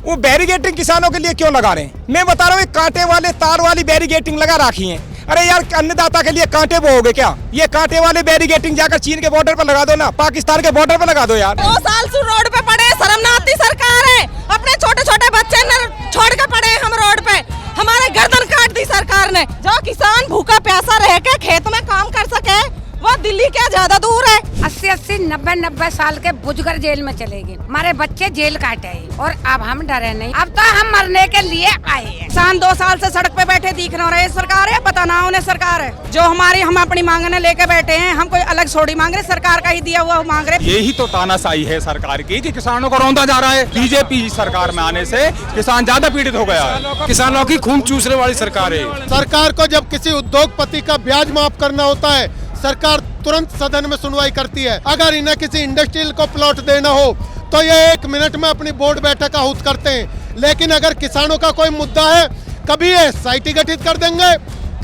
वो बैरिगेटिंग किसानों के लिए क्यों लगा रहे हैं? मैं बता रहा हूँ कांटे वाले तार वाली बैरिगेटिंग लगा रखी है। अरे यार अन्नदाता के लिए कांटे बोओगे क्या? ये कांटे वाले बैरिगेटिंग जाकर चीन के बॉर्डर पर लगा दो ना, पाकिस्तान के बॉर्डर पर लगा दो यार। 2 साल से रोड पे पड़े, शर्म ना आती सरकार है? अपने छोटे छोटे बच्चे छोड़ के पड़े हम रोड पे, हमारे गर्दन काट दी सरकार ने। जो किसान भूखा प्यासा रह के खेत में काम कर सके वो दिल्ली क्या ज्यादा दूर है? 80-80, 90-90 साल के बुजुर्ग जेल में चले गए, हमारे बच्चे जेल काटे और अब हम डरे नहीं, अब तो हम मरने के लिए आए हैं। किसान 2 साल से सड़क पे बैठे दिख रहे, सरकार है पता ना उन्हें सरकार है जो हम अपनी मांगने लेके बैठे हैं। हम कोई अलग छोड़ी मांग रहे, सरकार का ही दिया हुआ मांग रहे। यही तो तानाशाही है सरकार की कि किसानों को रौंदा जा रहा है। बीजेपी सरकार में आने से किसान ज्यादा पीड़ित हो गया है। किसानों की खून चूसने वाली सरकार है। सरकार को जब किसी उद्योगपति का ब्याज माफ करना होता है, सरकार तुरंत सदन में सुनवाई करती है। अगर इन्हें किसी इंडस्ट्रियल को प्लॉट देना हो तो ये 1 मिनट में अपनी बोर्ड बैठक आहूत करते हैं। लेकिन अगर किसानों का कोई मुद्दा है, कभी ये SIT गठित कर देंगे,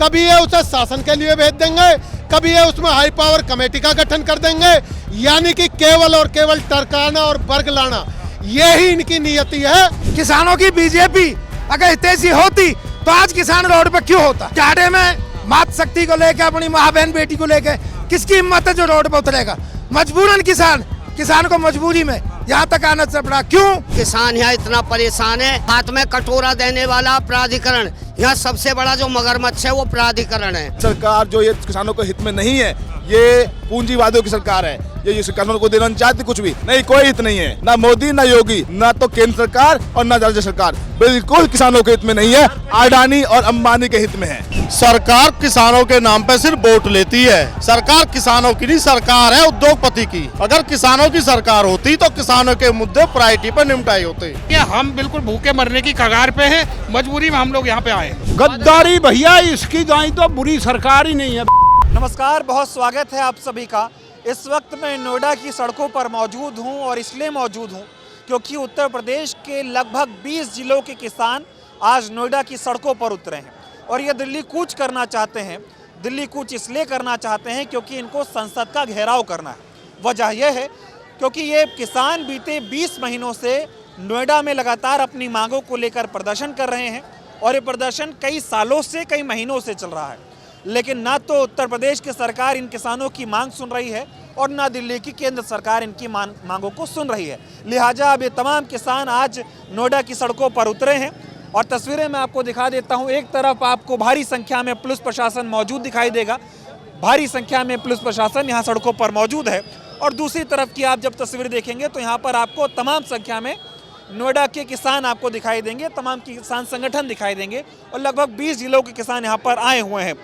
कभी ये उसे शासन के लिए भेज देंगे, कभी ये उसमें हाई पावर कमेटी का गठन कर देंगे। यानी कि केवल और केवल टरकाना और बर्ग लाना, यही इनकी नियति है। किसानों की बीजेपी अगर हितैषी होती तो आज किसान रोड पर क्यों होता? चाटे में मात शक्ति को लेकर, अपनी माँ बहन बेटी को लेकर किसकी हिम्मत है जो रोड पर उतरेगा? मजबूरन किसान को मजबूरी में यहाँ तक आना पड़ा। क्यों? किसान यहाँ इतना परेशान है। हाथ में कटोरा देने वाला प्राधिकरण, यहाँ सबसे बड़ा जो मगरमच्छ है वो प्राधिकरण है। सरकार जो ये किसानों के हित में नहीं है, ये पूंजीवादियों की सरकार है। ये किसानों को देना चाहती कुछ भी नहीं, कोई हित नहीं है। ना मोदी, ना योगी, ना तो केंद्र सरकार और ना राज्य सरकार, बिल्कुल किसानों के हित में नहीं है। अडानी और अंबानी के हित में है। सरकार किसानों के नाम पे सिर्फ वोट लेती है। सरकार किसानों की नहीं, सरकार है उद्योगपति की। अगर किसानों की सरकार होती तो किसानों के मुद्दे प्रायोरिटी पर निपटाए होते। हम बिल्कुल भूखे मरने की कगार पे हैं, मजबूरी में हम लोग यहाँ पे आए। गद्दारी भैया, इसकी गाय तो बुरी सरकार ही नहीं है। नमस्कार, बहुत स्वागत है आप सभी का। इस वक्त मैं नोएडा की सड़कों पर मौजूद हूं और इसलिए मौजूद हूं क्योंकि उत्तर प्रदेश के लगभग 20 जिलों के किसान आज नोएडा की सड़कों पर उतरे हैं और ये दिल्ली कूच करना चाहते हैं। दिल्ली कूच इसलिए करना चाहते हैं क्योंकि इनको संसद का घेराव करना है। वजह यह है क्योंकि ये किसान बीते 20 महीनों से नोएडा में लगातार अपनी मांगों को लेकर प्रदर्शन कर रहे हैं और ये प्रदर्शन कई सालों से, कई महीनों से चल रहा है। लेकिन ना तो उत्तर प्रदेश की सरकार इन किसानों की मांग सुन रही है और ना दिल्ली की केंद्र सरकार इनकी मांगों को सुन रही है। लिहाजा अब ये तमाम किसान आज नोएडा की सड़कों पर उतरे हैं और तस्वीरें मैं आपको दिखा देता हूं। एक तरफ आपको भारी संख्या में पुलिस प्रशासन मौजूद दिखाई देगा, भारी संख्या में पुलिस प्रशासन यहाँ सड़कों पर मौजूद है और दूसरी तरफ की आप जब तस्वीर देखेंगे तो यहाँ पर आपको तमाम संख्या में नोएडा के किसान आपको दिखाई देंगे, तमाम किसान संगठन दिखाई देंगे और लगभग 20 जिलों के किसान यहाँ पर आए हुए हैं।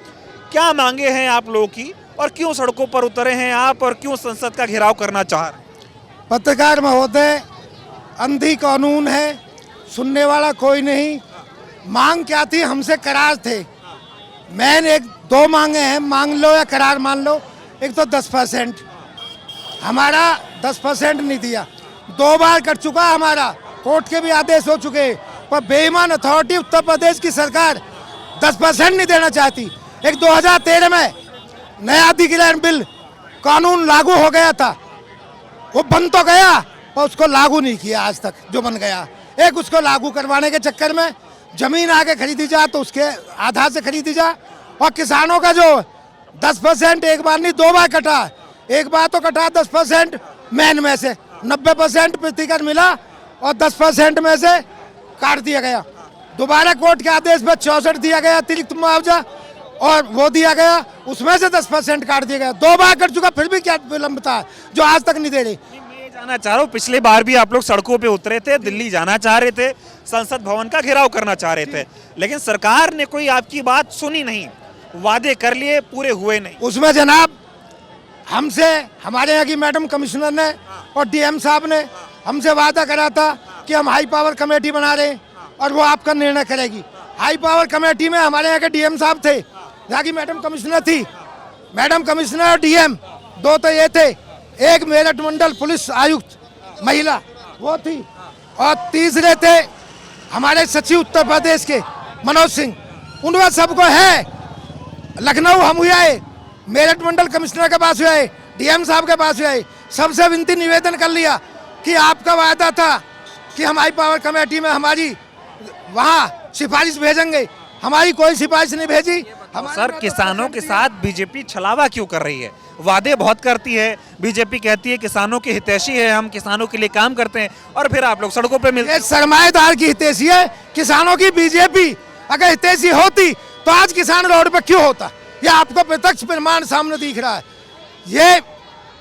क्या मांगे हैं आप लोगों की और क्यों सड़कों पर उतरे हैं आप और क्यों संसद का घेराव करना चाह रहे हैं? पत्रकार महोदय, अंधी कानून है, सुनने वाला कोई नहीं। मांग क्या थी? हमसे करार थे। मैंने 2 मांगे हैं, मांग लो या करार मान लो। एक तो 10%, हमारा 10% नहीं दिया, 2 बार कट चुका हमारा, कोर्ट के भी आदेश हो चुके, पर बेईमान अथॉरिटी उत्तर प्रदेश की सरकार 10% नहीं देना चाहती। एक 2013 में नया अधिग्रहण बिल कानून लागू हो गया था, वो बन तो गया पर उसको लागू नहीं किया आज तक जो बन गया। एक उसको लागू करवाने के चक्कर में जमीन आगे खरीदी जा तो उसके आधार से खरीदी जा, और किसानों का जो 10% एक बार नहीं 2 बार कटा। एक बार तो कटा 10% मैन में से, 90% प्रतिकर मिला और 10% में से काट दिया गया। दोबारा कोर्ट के आदेश पर 64 दिया गया अतिरिक्त मुआवजा और वो दिया गया, उसमें से 10% काट दिया गया। 2 बार कर चुका, फिर भी क्या विलंबता है जो आज तक नहीं दे रही। मैं ये जानना चाह रहा हूँ, पिछले बार भी आप लोग सड़कों पे उतरे थे, दिल्ली जाना चाह रहे थे, संसद भवन का घेराव करना चाह रहे थे, लेकिन सरकार ने कोई आपकी बात सुनी नहीं, वादे कर लिए, पूरे हुए नहीं। उसमें जनाब हमसे, हमारे यहाँ की मैडम कमिश्नर ने और DM साहब ने हमसे वादा करा था कि हम हाई पावर कमेटी बना रहे हैं और वो आपका निर्णय करेगी। हाई पावर कमेटी में हमारे यहाँ के DM साहब थे, यहाँ की मैडम कमिश्नर थी, मैडम कमिश्नर और DM 2 तो ये थे, एक मेरठ मंडल पुलिस आयुक्त महिला वो थी, और तीसरे थे हमारे सचिव उत्तर प्रदेश के मनोज सिंह। उनमें सबको है, लखनऊ हम हुए आए, मेरठ मंडल कमिश्नर के पास हुए आए, DM साहब के पास हुए आए, सबसे विनती निवेदन कर लिया कि आपका वादा था कि हमारी पावर कमेटी में हमारी वहाँ सिफारिश भेजेंगे, हमारी कोई सिफारिश नहीं भेजी। सर, किसानों के साथ बीजेपी छलावा क्यों कर रही है? वादे बहुत करती है बीजेपी, कहती है किसानों की हितैषी है, हम किसानों के लिए काम करते हैं, और फिर आप लोग सड़कों पे मिलते हैं। ये सरमाएदार की हितैषी है, किसानों की बीजेपी अगर हितैषी होती तो आज किसान रोड पे क्यों होता? ये आपको प्रत्यक्ष प्रमाण सामने दिख रहा है। ये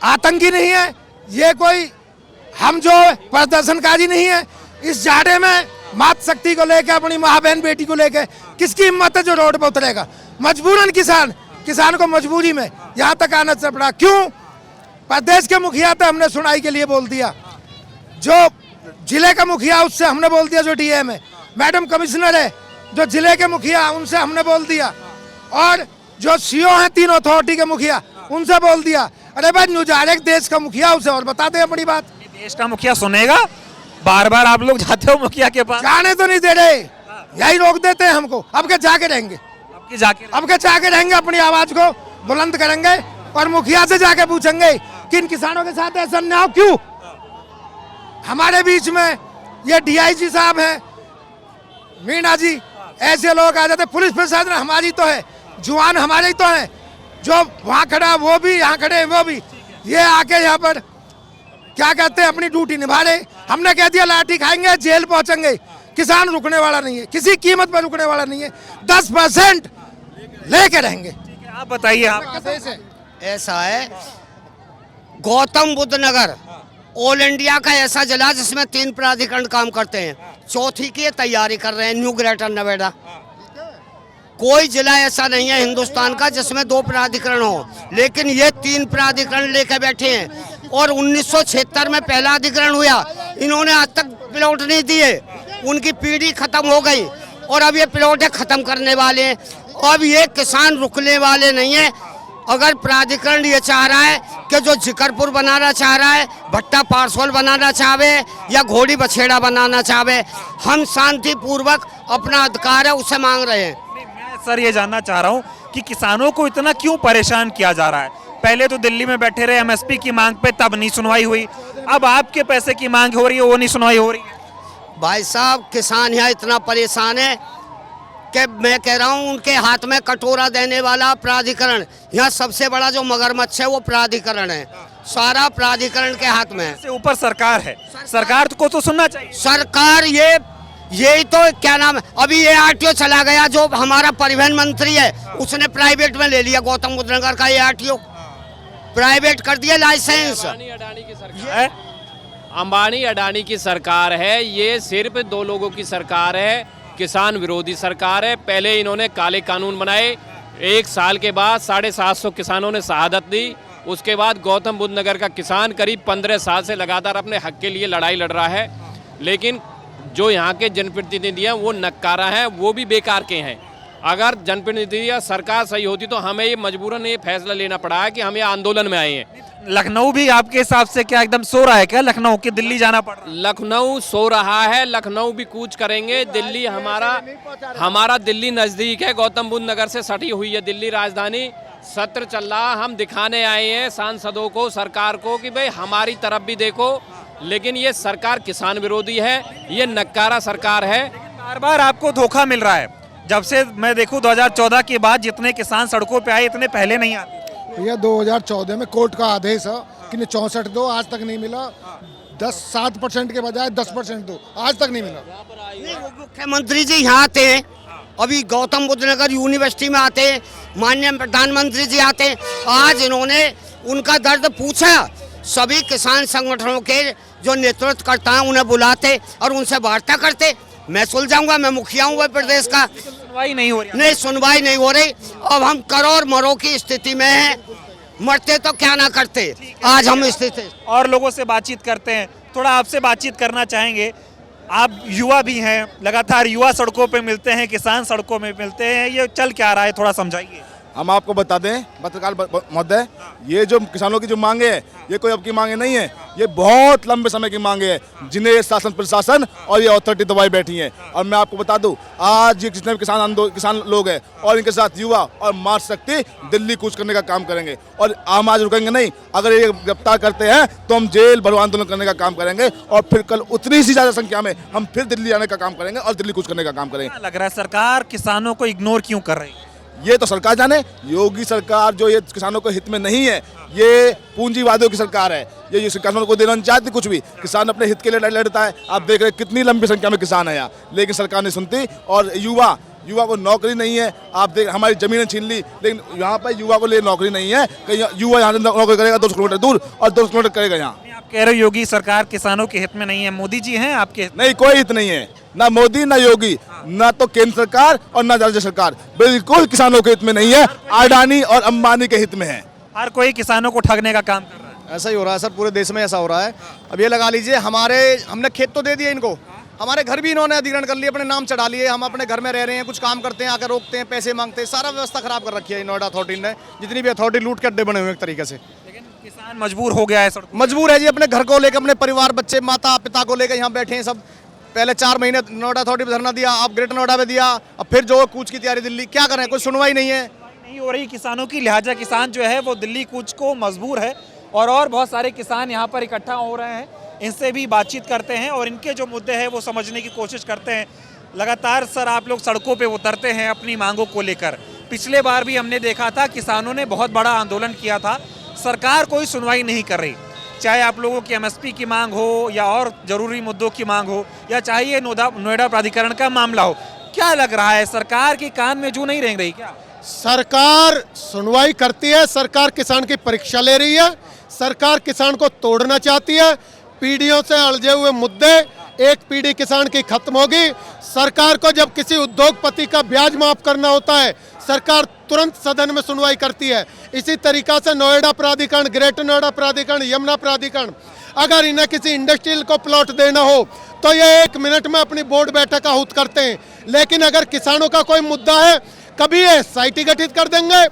आतंकी नहीं है, ये कोई हम जो प्रदर्शनकारी नहीं है। इस जाड़े में मात शक्ति को लेकर, अपनी माँ बहन बेटी को लेकर किसकी हिम्मत है जो रोड पर उतरेगा? मजबूरन किसान को मजबूरी में यहाँ तक आना पड़ा। क्यों? प्रदेश के मुखिया तो हमने सुनाई के लिए बोल दिया, जो जिले का मुखिया उससे हमने बोल दिया, जो डीएम है, मैडम कमिश्नर है जो जिले के मुखिया उनसे हमने बोल दिया, और जो सीओ हैं 3 अथॉरिटी के मुखिया उनसे बोल दिया। अरे भाई, नुजारे देश का मुखिया उसे और बताते हैं बड़ी बात। देश का मुखिया सुनेगा? बार बार आप लोग जाते हो मुखिया के पास? जाने तो नहीं दे रहे, यही रोक देते हैं हमको। अब के जाके रहेंगे, अपनी आवाज को बुलंद करेंगे और मुखिया से जाके पूछेंगे कि इन किसानों के साथ ऐसा अन्याय क्यों? हमारे बीच में ये डीआईजी साहब हैं, मीना जी, ऐसे लोग आ जाते। पुलिस प्रशासन हमारी तो है, जवान हमारे ही तो है, जो वहाँ खड़ा वो भी, यहाँ खड़े वो भी, ये आके यहाँ पर क्या कहते हैं अपनी ड्यूटी निभा रहे। हमने कह दिया लाठी खाएंगे, जेल पहुंचेंगे। किसान रुकने वाला नहीं है, किसी कीमत पर रुकने वाला नहीं है, 10% लेके रहेंगे। आप बताइए, आप ऐसा है, गौतम बुद्ध नगर ऑल इंडिया का ऐसा जिला जिसमें 3 प्राधिकरण काम करते हैं, चौथी की तैयारी कर रहे हैं, न्यू ग्रेटर नोएडा। कोई जिला ऐसा नहीं है हिंदुस्तान का जिसमें 2 प्राधिकरण हो, लेकिन ये 3 प्राधिकरण लेके बैठे हैं। और 1976 में पहला अधिकरण हुआ, इन्होंने आज तक प्लॉट नहीं दिए, उनकी पीढ़ी खत्म हो गई, और अब ये प्लॉटें खत्म करने वाले हैं। अब ये किसान रुकने वाले नहीं है। अगर प्राधिकरण ये चाह रहा है कि जो जिकरपुर बनाना चाह रहा है, भट्टा पारसोल बनाना चाहे या घोड़ी बछेड़ा बनाना चाहे, हम शांतिपूर्वक अपना अधिकार है उसे मांग रहे हैं। मैं सर ये जानना चाह रहा हूँ कि किसानों को इतना क्यों परेशान किया जा रहा है? पहले तो दिल्ली में बैठे रहे एमएसपी की मांग पे, तब नहीं सुनवाई हुई, अब आपके पैसे की मांग हो रही है, वो नहीं सुनवाई हो रही है। भाई साहब, किसान यहाँ इतना परेशान है कि मैं कह रहा हूँ उनके हाथ में कटोरा देने वाला प्राधिकरण, यहाँ सबसे बड़ा जो मगरमच्छ है वो प्राधिकरण है, सारा प्राधिकरण के हाथ में है। इससे ऊपर सरकार है, सरकार को तो सुनना चाहिए। सरकार यही तो क्या नाम है, अभी ये आरटीओ चला गया, जो हमारा परिवहन मंत्री है उसने प्राइवेट में ले लिया, गौतम बुद्ध नगर का ये आरटीओ प्राइवेट कर दिया लाइसेंस। अंबानी अडानी की सरकार है, ये सिर्फ 2 लोगों की सरकार है, किसान विरोधी सरकार है। पहले इन्होंने काले कानून बनाए, 1 साल के बाद 750 किसानों ने शहादत दी। उसके बाद गौतम बुद्ध नगर का किसान करीब 15 साल से लगातार अपने हक के लिए लड़ाई लड़ रहा है, लेकिन जो यहाँ के जनप्रतिनिधि हैं वो नक्कारा हैं, वो भी बेकार के हैं। अगर जनप्रतिनिधि या सरकार सही होती तो हमें ये मजबूरन ये फैसला लेना पड़ा है कि हम ये आंदोलन में आए हैं। लखनऊ भी आपके हिसाब से क्या एकदम सो रहा है क्या? लखनऊ के दिल्ली जाना पड़ रहा है? लखनऊ सो रहा है, लखनऊ भी कूच करेंगे। दिल्ली हमारा दिल्ली नज़दीक है, गौतम बुद्ध नगर से सटी हुई है दिल्ली राजधानी। सत्र चल रहा, हम दिखाने आए हैं सांसदों को, सरकार को कि भाई हमारी तरफ भी देखो, लेकिन ये सरकार किसान विरोधी है, ये नक्कारा सरकार है। बार बार आपको धोखा मिल रहा है। जब से मैं देखूं 2014 के बाद जितने किसान सड़कों पे आए, इतने पहले नहीं आते। भैया 2014 में कोर्ट का आदेश है कि 64 दो, आज तक नहीं मिला। 7% के बजाय 10% दो, आज तक नहीं मिला। मुख्यमंत्री जी यहाँ आते हैं, अभी गौतम बुद्ध नगर यूनिवर्सिटी में आते हैं, माननीय प्रधानमंत्री जी आते हैं। आज इन्होंने उनका दर्द पूछा, सभी किसान संगठनों के जो नेतृत्व करता है उन्हें बुलाते और उनसे वार्ता करते। मैं सुलझाऊंगा, मैं मुखिया हूँ प्रदेश का। सुनवाई नहीं हो रही। नहीं, सुनवाई नहीं हो रही। अब हम करो और मरो की स्थिति में हैं, मरते तो क्या ना करते, आज हम स्थिति। और लोगों से बातचीत करते हैं, थोड़ा आपसे बातचीत करना चाहेंगे। आप युवा भी हैं, लगातार युवा सड़कों पे मिलते हैं, किसान सड़कों में मिलते हैं, ये चल क्या रहा है, थोड़ा समझाइए। हम आपको बता दें पत्रकार महोदय, ये जो किसानों की जो मांगे है, ये कोई अब की मांगे नहीं है, ये बहुत लंबे समय की मांगे है जिन्हें शासन प्रशासन और ये अथॉरिटी दबाई बैठी है। और मैं आपको बता दूं, आज ये जितने भी किसान लोग हैं और इनके साथ युवा और मार्च शक्ति दिल्ली कूच करने का काम करेंगे। और हम आज रुकेंगे नहीं, अगर ये गिरफ्तार करते हैं तो हम जेल भरो आंदोलन करने का काम करेंगे और फिर कल उतनी सी ज्यादा संख्या में हम फिर दिल्ली आने का काम करेंगे और दिल्ली कूच करने का काम करेंगे। लग रहा है सरकार किसानों को इग्नोर क्यों कर रही है? ये तो सरकार जाने। योगी सरकार जो ये किसानों के हित में नहीं है, ये पूंजीवादियों की सरकार है। ये किसानों को देना नहीं चाहती कुछ भी, किसान अपने हित के लिए लड़ता है। आप देख रहे हैं कितनी लंबी संख्या में किसान है यहाँ, लेकिन सरकार नहीं सुनती। और युवा को नौकरी नहीं है। आप देख हमारी जमीनें छीन ली, लेकिन यहाँ पर युवा को लिए नौकरी नहीं है। कहीं युवा यहाँ नौकरी करेगा 200 किलोमीटर दूर और 200 किलोमीटर करेगा यहाँ। आप कह रहे हो योगी सरकार किसानों के हित में नहीं है, मोदी जी हैं आपके हित में? नहीं, कोई हित नहीं है, ना मोदी ना योगी, ना तो केंद्र सरकार और ना राज्य सरकार, बिल्कुल किसानों के हित में नहीं है। अडानी और अंबानी के हित में है। हर कोई किसानों को ठगने का काम कर रहा है। ऐसा ही हो रहा है सर, पूरे देश में ऐसा हो रहा है। अब ये लगा लीजिए, हमने खेत तो दे दिए इनको, हमारे घर भी इन्होंने अधिग्रहण कर लिए, अपने नाम चढ़ा लिए। हम अपने घर में रह रहे हैं, कुछ काम करते हैं, आकर रोकते हैं, पैसे मांगते हैं। सारा व्यवस्था खराब कर रखी है नोएडा अथॉरिटी ने। जितनी भी अथॉरिटी लूट के अड्डे बने हुए एक तरीके से। लेकिन किसान मजबूर हो गया है, मजबूर है जी, अपने घर को लेकर, अपने परिवार, बच्चे, माता पिता को लेकर यहाँ बैठे हैं सब। पहले 4 महीने नोएडा अथॉरिटी पे धरना दिया, अब ग्रेटर नोएडा में दिया, अब फिर जो कूच की तैयारी दिल्ली। क्या करें, कोई सुनवाई नहीं है, नहीं हो रही किसानों की। लिहाजा किसान जो है वो दिल्ली कूच को मजबूर है। और बहुत सारे किसान यहाँ पर इकट्ठा हो रहे हैं, इनसे भी बातचीत करते हैं और इनके जो मुद्दे हैं वो समझने की कोशिश करते हैं। लगातार सर आप लोग सड़कों पे उतरते हैं अपनी मांगों को लेकर। पिछले बार भी हमने देखा था किसानों ने बहुत बड़ा आंदोलन किया था, सरकार कोई सुनवाई नहीं कर रही। चाहे आप लोगों की MSP की मांग हो या और जरूरी मुद्दों की मांग हो या चाहे ये नोएडा प्राधिकरण का मामला हो, क्या लग रहा है सरकार के कान में जू नहीं रेंग रही क्या? सरकार सुनवाई करती है, सरकार किसान की परीक्षा ले रही है, सरकार किसान को तोड़ना चाहती है। पीढ़ियों से अड़जे हुए मुद्दे, एक पीढ़ी किसान की खत्म होगी। सरकार को जब किसी उद्योगपति का ब्याज माफ करना होता है, सरकार तुरंत सदन में सुनवाई करती है। इसी तरीका से नोएडा प्राधिकरण, ग्रेटर नोएडा प्राधिकरण, यमुना प्राधिकरण, अगर इन्हें किसी इंडस्ट्रियल को प्लॉट देना हो तो ये 1 मिनट में अपनी बोर्ड बैठक आहूत करते हैं। लेकिन अगर किसानों का कोई मुद्दा है, कभी ये SIT गठित कर देंगे,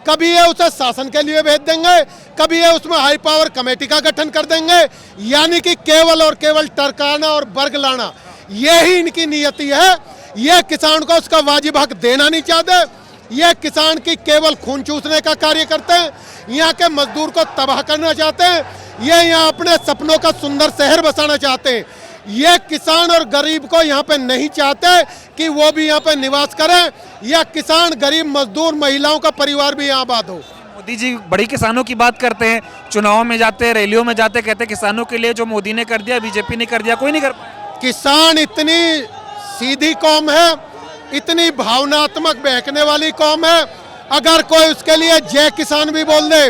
कभी ये उसे शासन के लिए भेज देंगे, कभी ये उसमें हाई पावर कमेटी का गठन कर देंगे। यानी कि केवल और केवल टरकाना और बर्ग लाना, यही इनकी नियति है। ये किसान को उसका वाजिब हक देना नहीं चाहते, ये किसान की केवल खून चूसने का कार्य करते हैं, यहाँ के मजदूर को तबाह करना चाहते हैं, ये यहाँ अपने सपनों का सुंदर शहर बसाना चाहते हैं। ये किसान और गरीब को यहाँ पे नहीं चाहते कि वो भी यहाँ पे निवास करें, या किसान, गरीब, मजदूर, महिलाओं का परिवार भी यहाँ आबाद हो। मोदी जी बड़ी किसानों की बात करते हैं, चुनाव में जाते हैं, रैलियों में जाते, कहते हैं किसानों के लिए जो मोदी ने कर दिया बीजेपी ने कर दिया कोई नहीं कर पाया। किसान इतनी सीधी कौम है, इतनी भावनात्मक बहकने वाली कौम है। अगर कोई उसके लिए जय किसान भी बोल दे,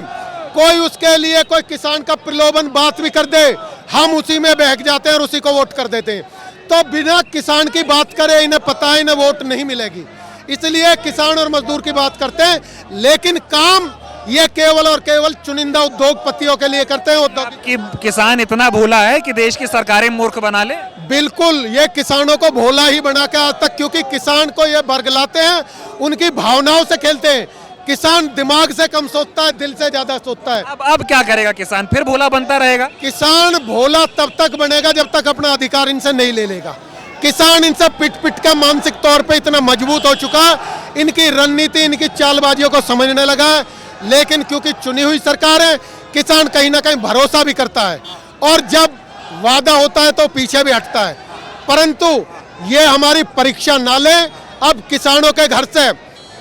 कोई उसके लिए कोई किसान का प्रलोभन बात भी कर दे, हम उसी में बहक जाते हैं और उसी को वोट कर देते हैं। तो बिना किसान की बात करे इन्हें पता है इन्हें वोट नहीं मिलेगी, इसलिए किसान और मजदूर की बात करते हैं। लेकिन काम ये केवल और केवल चुनिंदा उद्योगपतियों के लिए करते हैं। कि किसान इतना भोला है कि देश की सरकारें मूर्ख बना ले? बिल्कुल, ये किसानों को भोला ही बना के आज तक, क्योंकि किसान को ये बरगलाते हैं, उनकी भावनाओं से खेलते हैं। किसान दिमाग से कम सोचता है, दिल से ज्यादा सोचता है। अब क्या करेगा किसान? फिर भोला बनता रहेगा? किसान भोला तब तक बनेगा जब तक अपना अधिकार इनसे नहीं ले लेगा। किसान इनसे पिट पिट के मानसिक तौर पे इतना मजबूत हो चुका है, इनकी रणनीति, इनकी चालबाजियों को समझने लगा है। लेकिन क्योंकि चुनी हुई सरकार है, किसान कहीं ना कहीं भरोसा भी करता है और जब वादा होता है तो पीछे भी हटता है। परंतु ये हमारी परीक्षा ना ले। अब किसानों के घर से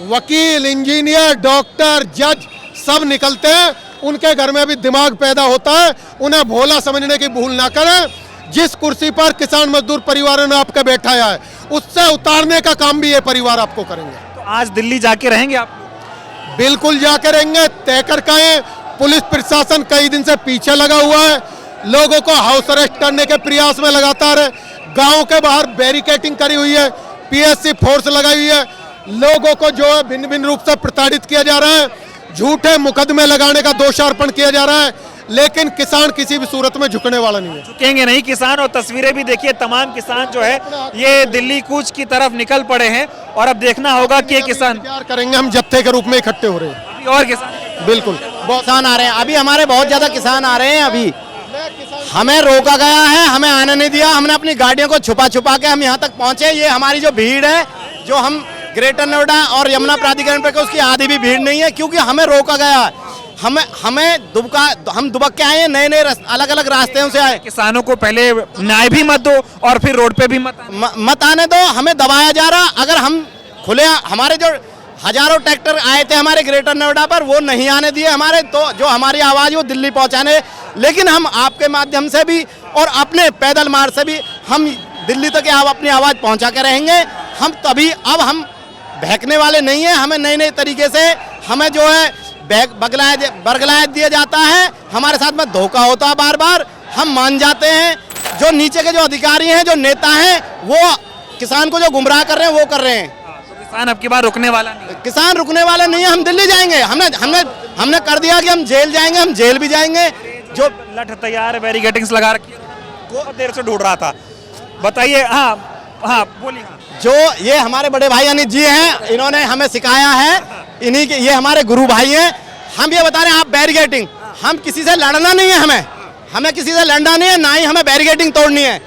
वकील, इंजीनियर, डॉक्टर, जज सब निकलते हैं, उनके घर में भी दिमाग पैदा होता है। उन्हें भोला समझने की भूल ना करें। जिस कुर्सी पर किसान मजदूर परिवारों ने आपके बैठाया है, उससे उतारने का काम भी ये परिवार आपको करेंगे। तो आज दिल्ली जाके रहेंगे आप? बिल्कुल जाके रहेंगे, तय कर के आए। पुलिस प्रशासन कई दिन से पीछे लगा हुआ है, लोगों को हाउस अरेस्ट करने के प्रयास में लगातार है। गाँव के बाहर बैरिकेडिंग करी हुई है, PSC फोर्स लगाई हुई है। लोगों को जो है भिन्न भिन्न रूप से प्रताड़ित किया जा रहा है, झूठे मुकदमे लगाने का दोषारोपण किया जा रहा है। लेकिन किसान किसी भी सूरत में झुकने वाला नहीं है। झुकेंगे नहीं किसान। और तस्वीरें भी देखिए, तमाम किसान जो है ये दिल्ली कूच की तरफ निकल पड़े हैं और अब देखना होगा कि ये किसान इंतजार करेंगे, हम जत्थे के रूप में इकट्ठे हो रहे हैं। अभी और किसान बिल्कुल बहुत किसान आ रहे हैं, अभी हमारे बहुत ज्यादा किसान आ रहे हैं। अभी हमें रोका गया है, हमें आने नहीं दिया, हमने अपनी गाड़ियों को छुपा छुपा के हम यहाँ तक पहुँचे। ये हमारी जो भीड़ है, जो हम ग्रेटर नोएडा और यमुना प्राधिकरण पे, उसकी आधी भी भीड़ नहीं है, क्योंकि हमें रोका गया है। हमें दुबक के आए हैं, नए नए अलग अलग रास्ते से आए। किसानों को पहले न्याय भी मत दो और फिर रोड पे भी मत आने दो, हमें दबाया जा रहा। अगर हम खुले, हमारे जो हजारों ट्रैक्टर आए थे हमारे ग्रेटर नोएडा पर, वो नहीं आने दिए हमारे, तो जो हमारी आवाज़ वो दिल्ली पहुंचाने। लेकिन हम आपके माध्यम से भी और अपने पैदल मार्ग से भी हम दिल्ली तक अपनी आवाज़ पहुंचा के रहेंगे। हम तभी, अब हम बहकने वाले नहीं हैं। हमें नए नए तरीके से हमें जो है बरगलाया दिया जाता है, हमारे साथ में धोखा होता है बार बार, हम मान जाते हैं। जो नीचे के जो अधिकारी हैं, जो नेता हैं, वो किसान को जो गुमराह कर रहे हैं वो कर रहे हैं। किसान अब की बार रुकने वाला नहीं है। किसान रुकने वाला नहीं है, हम दिल्ली जाएंगे। हमने कर दिया कि हम जेल जाएंगे, हम जेल भी जाएंगे। जो लठ तैयार है, बैरिकेडिंग्स लगा रखी है, बहुत देर से ढूंढ रहा था। बताइए। हाँ बोलिए। जो ये हमारे बड़े भाई अनित जी हैं, इन्होंने हमें सिखाया है, इन्हीं के, ये हमारे गुरु भाई हैं। हम ये बता रहे हैं, आप बैरिकेडिंग, हम किसी से लड़ना नहीं है, हमें किसी से लड़ना नहीं है, ना ही हमें बैरिकेडिंग तोड़नी है।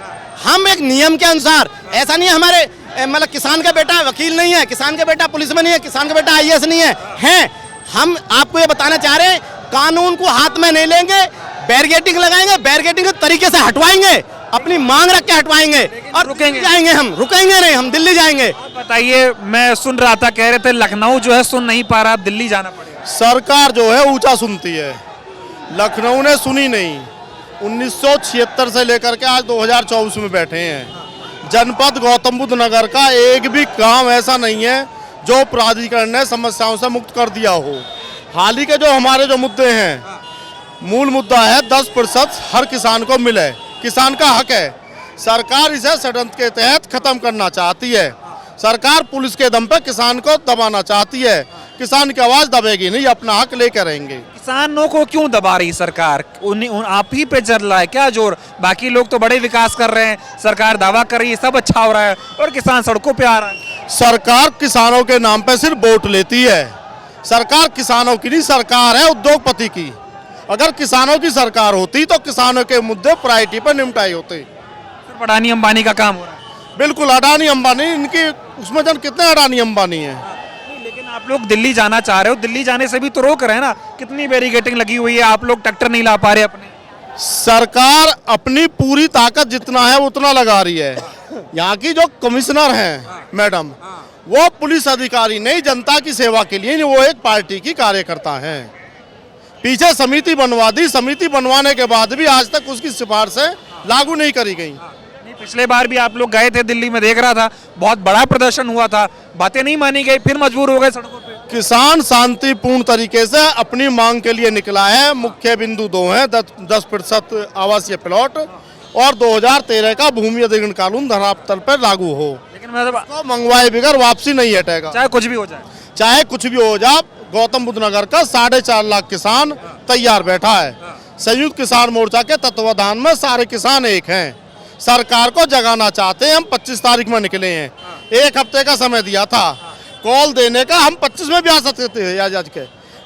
हम एक नियम के अनुसार, ऐसा नहीं है हमारे मतलब किसान का बेटा वकील नहीं है, किसान का बेटा पुलिस में नहीं है, किसान का बेटा IAS नहीं है। हम आपको ये बताना चाह रहे हैं, कानून को हाथ में नहीं लेंगे, बैरिकेडिंग लगाएंगे, बैरिकेडिंग के तरीके से हटवाएंगे, अपनी मांग रख के हटवाएंगे और रुकेंगे जाएंगे। हम रुकेंगे नहीं, हम दिल्ली जाएंगे। बताइए, मैं सुन रहा था, कह रहे थे लखनऊ जो है सुन नहीं पा रहा, दिल्ली जाना पड़ेगा। सरकार जो है ऊंचा सुनती है, लखनऊ ने सुनी नहीं। 1976 से लेकर के आज 2024 में बैठे हैं। जनपद गौतम बुद्ध नगर का एक भी काम ऐसा नहीं है जो प्राधिकरण ने समस्याओं से मुक्त कर दिया हो। हाल ही के जो हमारे जो मुद्दे हैं, मूल मुद्दा है 10% हर किसान को मिले, किसान का हक है। सरकार इसे षड्यंत्र के तहत खत्म करना चाहती है। सरकार पुलिस के दम पर किसान को दबाना चाहती है। किसान की आवाज दबेगी नहीं, अपना हक लेकर रहेंगे। किसानों को क्यों दबा रही सरकार? आप ही पे चल रहा है क्या जोर? बाकी लोग तो बड़े विकास कर रहे हैं, सरकार दावा कर रही है सब अच्छा हो रहा है और किसान सड़कों पे आ रहा है। सरकार किसानों के नाम पे सिर्फ वोट लेती है। सरकार किसानों की नहीं, सरकार है उद्योगपति की। अगर किसानों की सरकार होती तो किसानों के मुद्दे प्रायोरिटी पर निपटाए होते। सिर्फ अडानी अंबानी का काम हो रहा है। बिल्कुल, अडानी अंबानी, इनकी उसमें जन कितने अडानी अंबानी है। लेकिन आप लोग दिल्ली जाना चाह रहे हो, दिल्ली जाने से भी तो रोक रहे हैं ना। कितनी बैरिकेडिंग लगी हुई है, आप लोग ट्रैक्टर नहीं ला पा रहे अपने। सरकार अपनी पूरी ताकत जितना है उतना लगा रही है। यहाँ की जो कमिश्नर हैं मैडम, वो पुलिस अधिकारी नहीं, जनता की सेवा के लिए, वो एक पार्टी की कार्यकर्ता हैं। पीछे समिति बनवा दी, समिति बनवाने के बाद भी आज तक उसकी सिफारिशें लागू नहीं करी गई। पिछले बार भी आप लोग गए थे दिल्ली में, देख रहा था, बहुत बड़ा प्रदर्शन हुआ था, बातें नहीं मानी गई, फिर मजबूर हो गए सड़कों पे। किसान शांतिपूर्ण तरीके से अपनी मांग के लिए निकला है। मुख्य बिंदु दो हैं, 10% आवासीय प्लॉट और 2013 का भूमि अधिग्रहण कानून धरातल पर लागू हो। लेकिन मतलब तो मंगवाए बगैर वापसी नहीं हटेगा, चाहे कुछ भी हो जाए। चाहे कुछ भी हो जाए। गौतम बुद्ध नगर का 4.5 लाख किसान तैयार बैठा है। संयुक्त किसान मोर्चा के तत्वाधान में सारे किसान एक हैं। सरकार को जगाना चाहते हैं। हम 25 तारीख में निकले हैं, 1 हफ्ते का समय दिया था कॉल देने का। हम 25 में भी आ सकते थे आज के,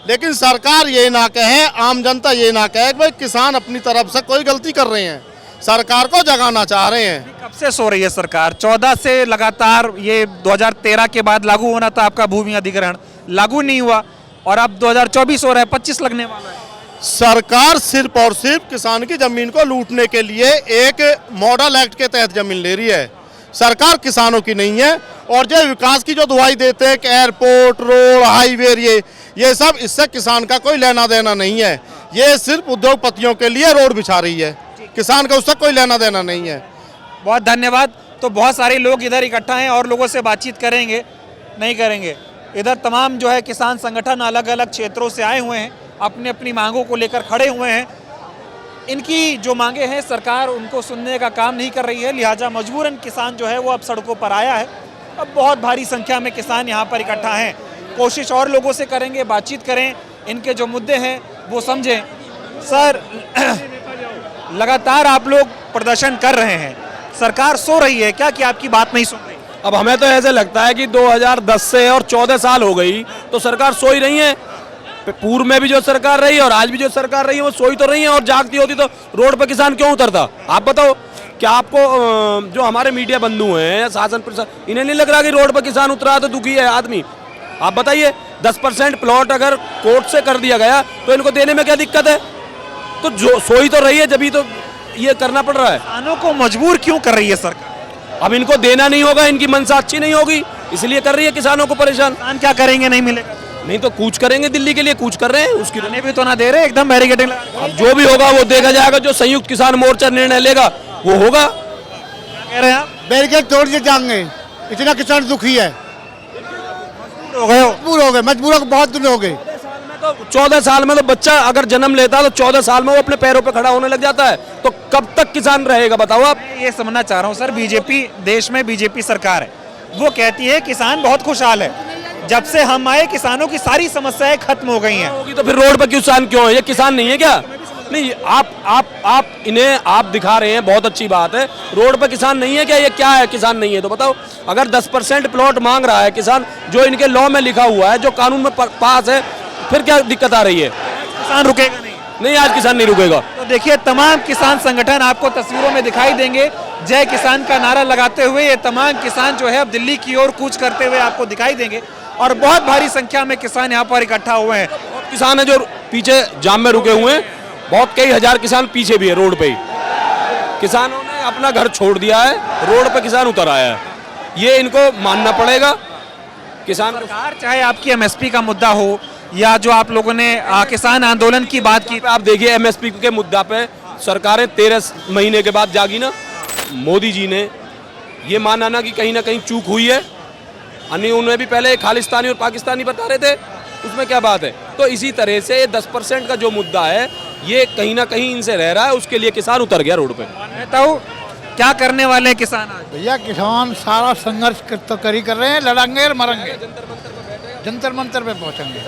लेकिन सरकार ये ना कहे, आम जनता ये ना कहे कि भाई किसान अपनी तरफ से कोई गलती कर रहे हैं। सरकार को जगाना चाह रहे हैं। कब से सो रही है सरकार? 14 से लगातार, ये 2013 के बाद लागू होना था आपका भूमि अधिग्रहण, लागू नहीं हुआ और अब 2024 हो रहा है, 25 लगने वाला है। सरकार सिर्फ और सिर्फ किसान की जमीन को लूटने के लिए एक मॉडल एक्ट के तहत जमीन ले रही है। सरकार किसानों की नहीं है। और जो विकास की जो दुहाई देते हैं कि एयरपोर्ट, रोड, हाईवे, ये सब, इससे किसान का कोई लेना देना नहीं है। ये सिर्फ उद्योगपतियों के लिए रोड बिछा रही है, किसान का उससे कोई लेना देना नहीं है। बहुत धन्यवाद। तो बहुत सारे लोग इधर इकट्ठा हैं और लोगों से बातचीत करेंगे, नहीं करेंगे। इधर तमाम जो है किसान संगठन अलग अलग क्षेत्रों से आए हुए हैं, अपनी अपनी मांगों को लेकर खड़े हुए हैं। इनकी जो मांगे हैं सरकार उनको सुनने का काम नहीं कर रही है, लिहाजा मजबूरन किसान जो है वो अब सड़कों पर आया है। अब बहुत भारी संख्या में किसान यहाँ पर इकट्ठा हैं। कोशिश और लोगों से करेंगे, बातचीत करें, इनके जो मुद्दे हैं वो समझें। सर लगातार आप लोग प्रदर्शन कर रहे हैं, सरकार सो रही है क्या कि आपकी बात नहीं सुन रही? अब हमें तो ऐसे लगता है कि 2010 से और 14 साल हो गई तो सरकार सो ही रही है। पूर्व में भी जो सरकार रही है और आज भी जो सरकार रही है वो सोई तो रही है, और जागती होती तो रोड पर किसान क्यों उतरता? आप बताओ, क्या आपको जो हमारे मीडिया बंधु हैं, शासन प्रशासन, इन्हें नहीं लग रहा कि रोड पर किसान उतरा तो दुखी है आदमी? आप बताइए, 10% प्लॉट अगर कोर्ट से कर दिया गया तो इनको देने में क्या दिक्कत है? तो जो सोई तो रही है, जब तो ये करना पड़ रहा है। किसानों को मजबूर क्यों कर रही है सरकार? अब इनको देना नहीं होगा, इनकी मनसा अच्छी नहीं होगी, इसलिए कर रही है किसानों को परेशान। किसान क्या करेंगे? नहीं मिलेगा नहीं तो कूच करेंगे, दिल्ली के लिए कूच कर रहे हैं। उसकी रहने भी तो ना दे रहे, एकदम बैरिकेडिंग लगा। अब जो भी होगा वो देखा जाएगा, जो संयुक्त किसान मोर्चा निर्णय लेगा वो होगा। कह रहे हैं आप बैरिकेड तोड़ के जाएंगे, इतना किसान दुखी है। हो गए हो? मजबूर हो गए, मजबूरों को बहुत दिन हो गए। 14 साल में तो बच्चा अगर जन्म लेता है तो 14 साल में वो अपने पैरों पे खड़ा होने लग जाता है, तो कब तक किसान रहेगा बताओ आप? ये समझना चाह रहा हूँ सर, बीजेपी देश में बीजेपी सरकार है, वो कहती है किसान बहुत खुशहाल है, जब से हम आए किसानों की सारी समस्याएं खत्म हो गई हैं। होगी तो फिर रोड पर किसान क्यों है? ये किसान नहीं है क्या? नहीं, आप इन्हें आप दिखा रहे हैं, बहुत अच्छी बात है। रोड पर किसान नहीं है क्या? ये क्या है किसान नहीं है तो बताओ? अगर 10% प्लॉट मांग रहा है किसान, जो इनके लॉ में लिखा हुआ है, जो कानून में पास है, फिर क्या दिक्कत आ रही है? किसान रुकेगा नहीं? नहीं, आज किसान नहीं रुकेगा। तो देखिए, तमाम किसान संगठन आपको तस्वीरों में दिखाई देंगे, जय किसान का नारा लगाते हुए ये तमाम किसान जो है अब दिल्ली की ओर कूच करते हुए आपको दिखाई देंगे, और बहुत भारी संख्या में किसान यहाँ पर इकट्ठा हुए हैं। बहुत किसान है जो पीछे जाम में रुके हुए हैं, बहुत कई हजार किसान पीछे भी है रोड पे ही। किसानों ने अपना घर छोड़ दिया है, रोड पे किसान उतर आया है, ये इनको मानना पड़ेगा। किसान सरकार चाहे आपकी एमएसपी का मुद्दा हो या जो आप लोगों ने किसान आंदोलन की बात की, आप देखिए एमएसपी के मुद्दा पे सरकारें 13 महीने के बाद जागी ना। मोदी जी ने ये माना ना कि कहीं ना कहीं चूक हुई है, अन्य उन्हें भी पहले खालिस्तानी और पाकिस्तानी बता रहे थे, उसमें क्या बात है? तो इसी तरह से 10% का जो मुद्दा है ये कहीं ना कहीं इनसे रह रहा है, उसके लिए किसान उतर गया रोड पे। तो क्या करने वाले हैं किसान आज? भैया किसान सारा संघर्ष तो कर रहे हैं, लड़ेंगे और मरेंगे, जंतर मंतर पे पहुंचेंगे।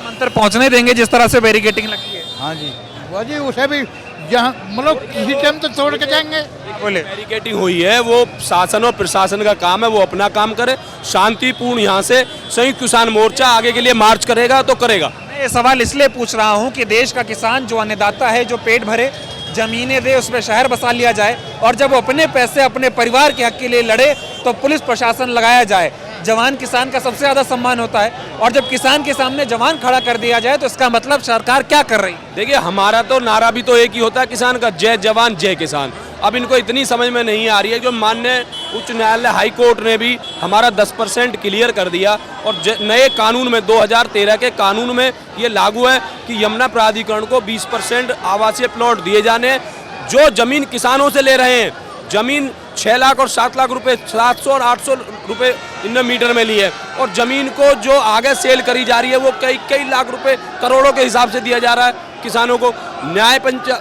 मंतर पहुंचने देंगे जिस तरह से बैरिकेडिंग लगी है? हाँ जी, वो जी उसे भी जहाँ मतलब किसी टाइम तो तोड़ के जाएंगे। बोले बैरिकेडिंग हुई है, वो शासन और प्रशासन का काम है, वो अपना काम करे शांतिपूर्ण। यहाँ से संयुक्त किसान मोर्चा आगे के लिए मार्च करेगा तो करेगा। मैं ये सवाल इसलिए पूछ रहा हूँ कि देश का किसान जो अन्नदाता है, जो पेट भरे, जमीनें दे, उसमें शहर बसा लिया जाए, और जब वो अपने पैसे अपने परिवार के हक के लिए लड़े तो पुलिस प्रशासन लगाया जाए। जवान किसान का सबसे ज्यादा सम्मान होता है, और जब किसान के सामने जवान खड़ा कर दिया जाए तो इसका मतलब सरकार क्या कर रही है? देखिए, हमारा तो नारा भी तो एक ही होता है किसान का, जय जवान जय किसान। अब इनको इतनी समझ में नहीं आ रही है, जो माननीय उच्च न्यायालय हाई कोर्ट ने भी हमारा 10% क्लियर कर दिया, और नए कानून में 2013 के कानून में ये लागू है कि यमुना प्राधिकरण को 20% आवासीय प्लॉट दिए जाने। जो जमीन किसानों से ले रहे हैं, जमीन 6 लाख और 7 लाख रुपए, 700 और 800 रुपए इनने मीटर में लिए, और जमीन को जो आगे सेल करी जा रही है वो कई लाख रुपए, करोड़ों के हिसाब से दिया जा रहा है किसानों को।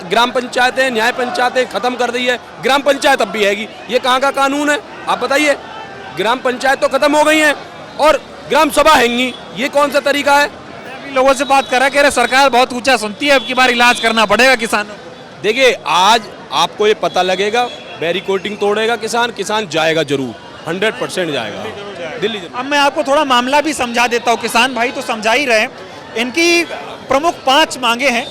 ग्राम पंचायतें, न्याय पंचायतें खत्म कर दी है, ग्राम पंचायत अब भी हैगी। ये कहाँ का कानून है आप बताइए? ग्राम पंचायत तो खत्म हो गई है और ग्राम सभा हैंगी, ये कौन सा तरीका है? लोगों से बात कर रहा कह रहे सरकार बहुत ऊंचा सुनती है, अब की बार इलाज करना पड़ेगा किसानों को। देखिए, आज आपको ये पता लगेगा, बैरिकेडिंग तोड़ेगा किसान जाएगा जरूर, 100% जाएगा दिल्ली। अब मैं आपको थोड़ा मामला भी समझा देता हूँ, किसान भाई तो समझा ही रहे हैं। इनकी प्रमुख 5 मांगे हैं।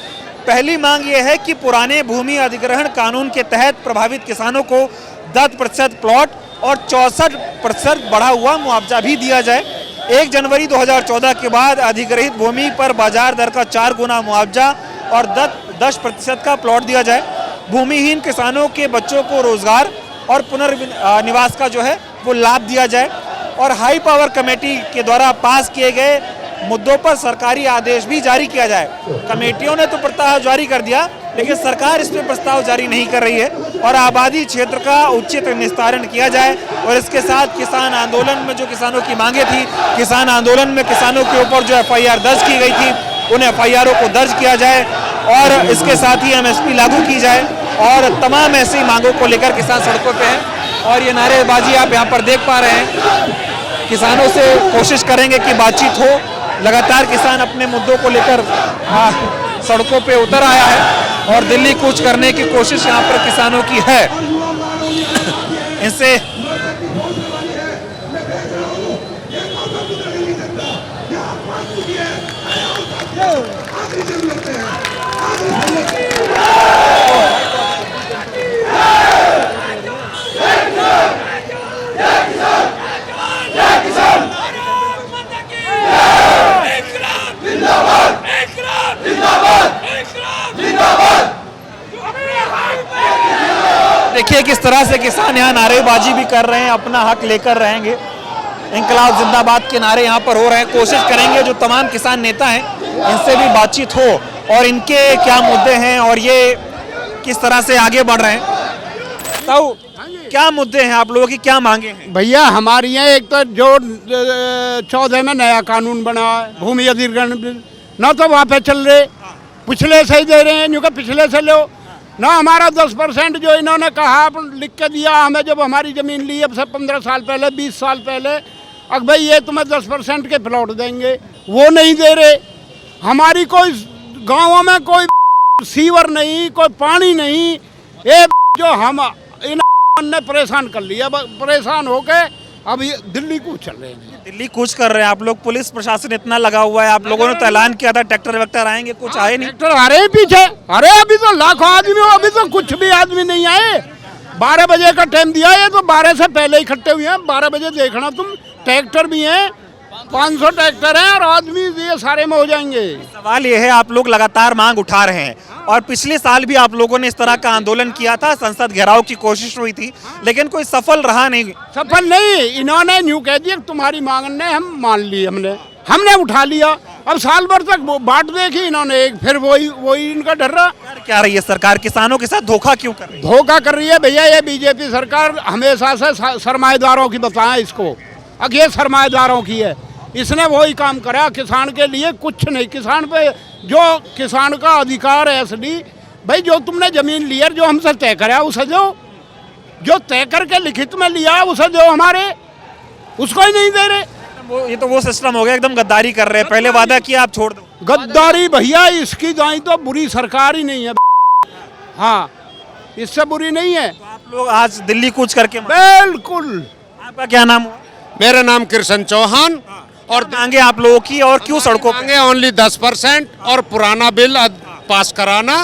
पहली मांग ये है कि पुराने भूमि अधिग्रहण कानून के तहत प्रभावित किसानों को 10% प्लॉट और 64% बढ़ा हुआ मुआवजा भी दिया जाए। 1 जनवरी 2014 के बाद अधिग्रहित भूमि पर बाजार दर का 4 गुना मुआवजा और 10% का प्लॉट दिया जाए। भूमिहीन किसानों के बच्चों को रोजगार और पुनर्निवास का जो है वो लाभ दिया जाए, और हाई पावर कमेटी के द्वारा पास किए गए मुद्दों पर सरकारी आदेश भी जारी किया जाए। कमेटियों ने तो प्रस्ताव जारी कर दिया, लेकिन सरकार इस पर प्रस्ताव जारी नहीं कर रही है, और आबादी क्षेत्र का उचित निस्तारण किया जाए। और इसके साथ किसान आंदोलन में जो किसानों की मांगे थी, किसान आंदोलन में किसानों के ऊपर जो FIR दर्ज की गई थी, उन FIR को दर्ज किया जाए, और इसके साथ ही MSP लागू की जाए, और तमाम ऐसी मांगों को लेकर किसान सड़कों पे हैं। और ये नारेबाजी आप यहाँ पर देख पा रहे हैं। किसानों से कोशिश करेंगे कि बातचीत हो, लगातार किसान अपने मुद्दों को लेकर सड़कों पे उतर आया है और दिल्ली कूच करने की कोशिश यहाँ पर किसानों की है। इनसे देखिए किस तरह से किसान यहाँ नारेबाजी भी कर रहे हैं, अपना हक लेकर रहेंगे। इंकलाब जिंदाबाद के नारे यहाँ पर हो रहे हैं। कोशिश करेंगे जो तमाम किसान नेता हैं इनसे भी बातचीत हो और इनके क्या मुद्दे हैं और ये किस तरह से आगे बढ़ रहे हैं। तो क्या मुद्दे हैं, आप लोगों की क्या मांगे हैं? भैया हमारी यहाँ एक तो जो 14 में नया कानून बना है भूमि अधिग्रहण बिल, ना तो वहाँ पे चल रहे, पिछले से ही दे रहे हैं, क्योंकि पिछले से लो ना। हमारा 10% जो इन्होंने कहा लिख के दिया हमें, जब हमारी ज़मीन ली अब से 15 साल पहले 20 साल पहले, अब भाई ये तुम्हें 10% के प्लॉट देंगे, वो नहीं दे रहे। हमारी कोई गाँवों में कोई सीवर नहीं, कोई पानी नहीं, ये जो हम ने परेशान कर लिया, परेशान होके अब ये दिल्ली कूच चल रहे हैं। दिल्ली कूच कर रहे हैं आप लोग, पुलिस प्रशासन इतना लगा हुआ है। आप लोगों ने तो ऐलान किया था ट्रैक्टर वैक्टर आएंगे, कुछ आए नहीं। ट्रैक्टर आ रहे हैं पीछे, अरे अभी तो लाखों आदमी हो, अभी तो कुछ भी आदमी नहीं आए। 12 बजे का टाइम दिया है तो 12 से पहले इकट्ठे हुए हैं। 12 बजे देखना तुम, ट्रैक्टर भी हैं, 500 ट्रैक्टर हैं और आदमी ये सारे में हो जाएंगे। सवाल ये है, आप लोग लगातार मांग उठा रहे हैं और पिछले साल भी आप लोगों ने इस तरह का आंदोलन किया था, संसद घेराव की कोशिश हुई थी, लेकिन कोई सफल रहा नहीं। सफल नहीं, इन्होंने यूँ कह दिया तुम्हारी मांग ने हम मान ली, हमने उठा लिया। अब साल भर तक बांट देखी इन्होंने, एक फिर वही इनका डर रहा। क्या रही है सरकार, किसानों के साथ धोखा क्यों कर रही है? धोखा कर रही है भैया ये बीजेपी सरकार, हमेशा से सरमाएदारों की बताएं इसको, अब ये सरमाएदारों की है। इसने वही काम करा, किसान के लिए कुछ नहीं। किसान पे जो किसान का अधिकार है असली, भाई जो तुमने जमीन ली है, जो हमसे तय करा उसे दो, जो तय करके लिखित में लिया उसे दो, हमारे उसको ही नहीं दे रहे। ये तो वो सिस्टम हो गया, एकदम गद्दारी कर रहे हैं। पहले वादा किया, आप छोड़ दो। गद्दारी भैया, इसकी दाई तो बुरी सरकार ही नहीं है। हाँ, इससे बुरी नहीं है। तो आप लोग आज दिल्ली कूच करके, बिल्कुल। आपका क्या नाम हुआ? मेरा नाम कृष्ण चौहान। और मांगे आप लोगों की, और क्यों सड़कों पे? मांगे ओनली 10% और पुराना बिल पास कराना,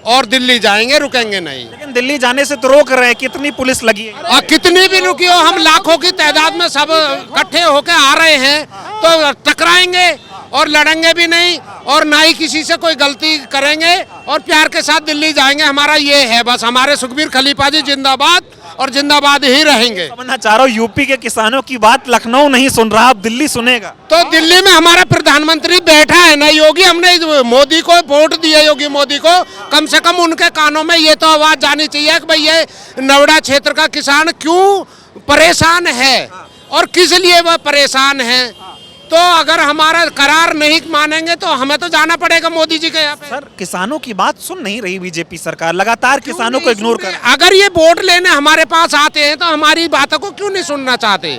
और दिल्ली जाएंगे, रुकेंगे नहीं। लेकिन दिल्ली जाने से तो रोक रहे हैं, कितनी पुलिस लगी है? और कितनी भी रुकी हो, हम लाखों की तादाद में सब इकट्ठे होकर आ रहे हैं, तो टकराएंगे और लड़ेंगे भी नहीं, और ना ही किसी से कोई गलती करेंगे, और प्यार के साथ दिल्ली जाएंगे। हमारा ये है बस, हमारे सुखबीर खलीफा जी जिंदाबाद और जिंदाबाद ही रहेंगे। समझना चाह रहा हूँ, यूपी के किसानों की बात लखनऊ नहीं सुन रहा, अब दिल्ली सुनेगा। तो दिल्ली में हमारा प्रधानमंत्री बैठा है ना योगी, हमने मोदी को वोट दिया, योगी मोदी को, कम से कम उनके कानों में ये तो आवाज जानी चाहिए कि भाई ये नोएडा क्षेत्र का किसान क्यों परेशान है और किस लिए वह परेशान है। तो अगर हमारा करार नहीं मानेंगे तो हमें तो जाना पड़ेगा मोदी जी के यहाँ पे। सर, किसानों की बात सुन नहीं रही बीजेपी सरकार, लगातार किसानों को इग्नोर कर। अगर ये वोट लेने हमारे पास आते हैं तो हमारी बातों को क्यों नहीं सुनना चाहते,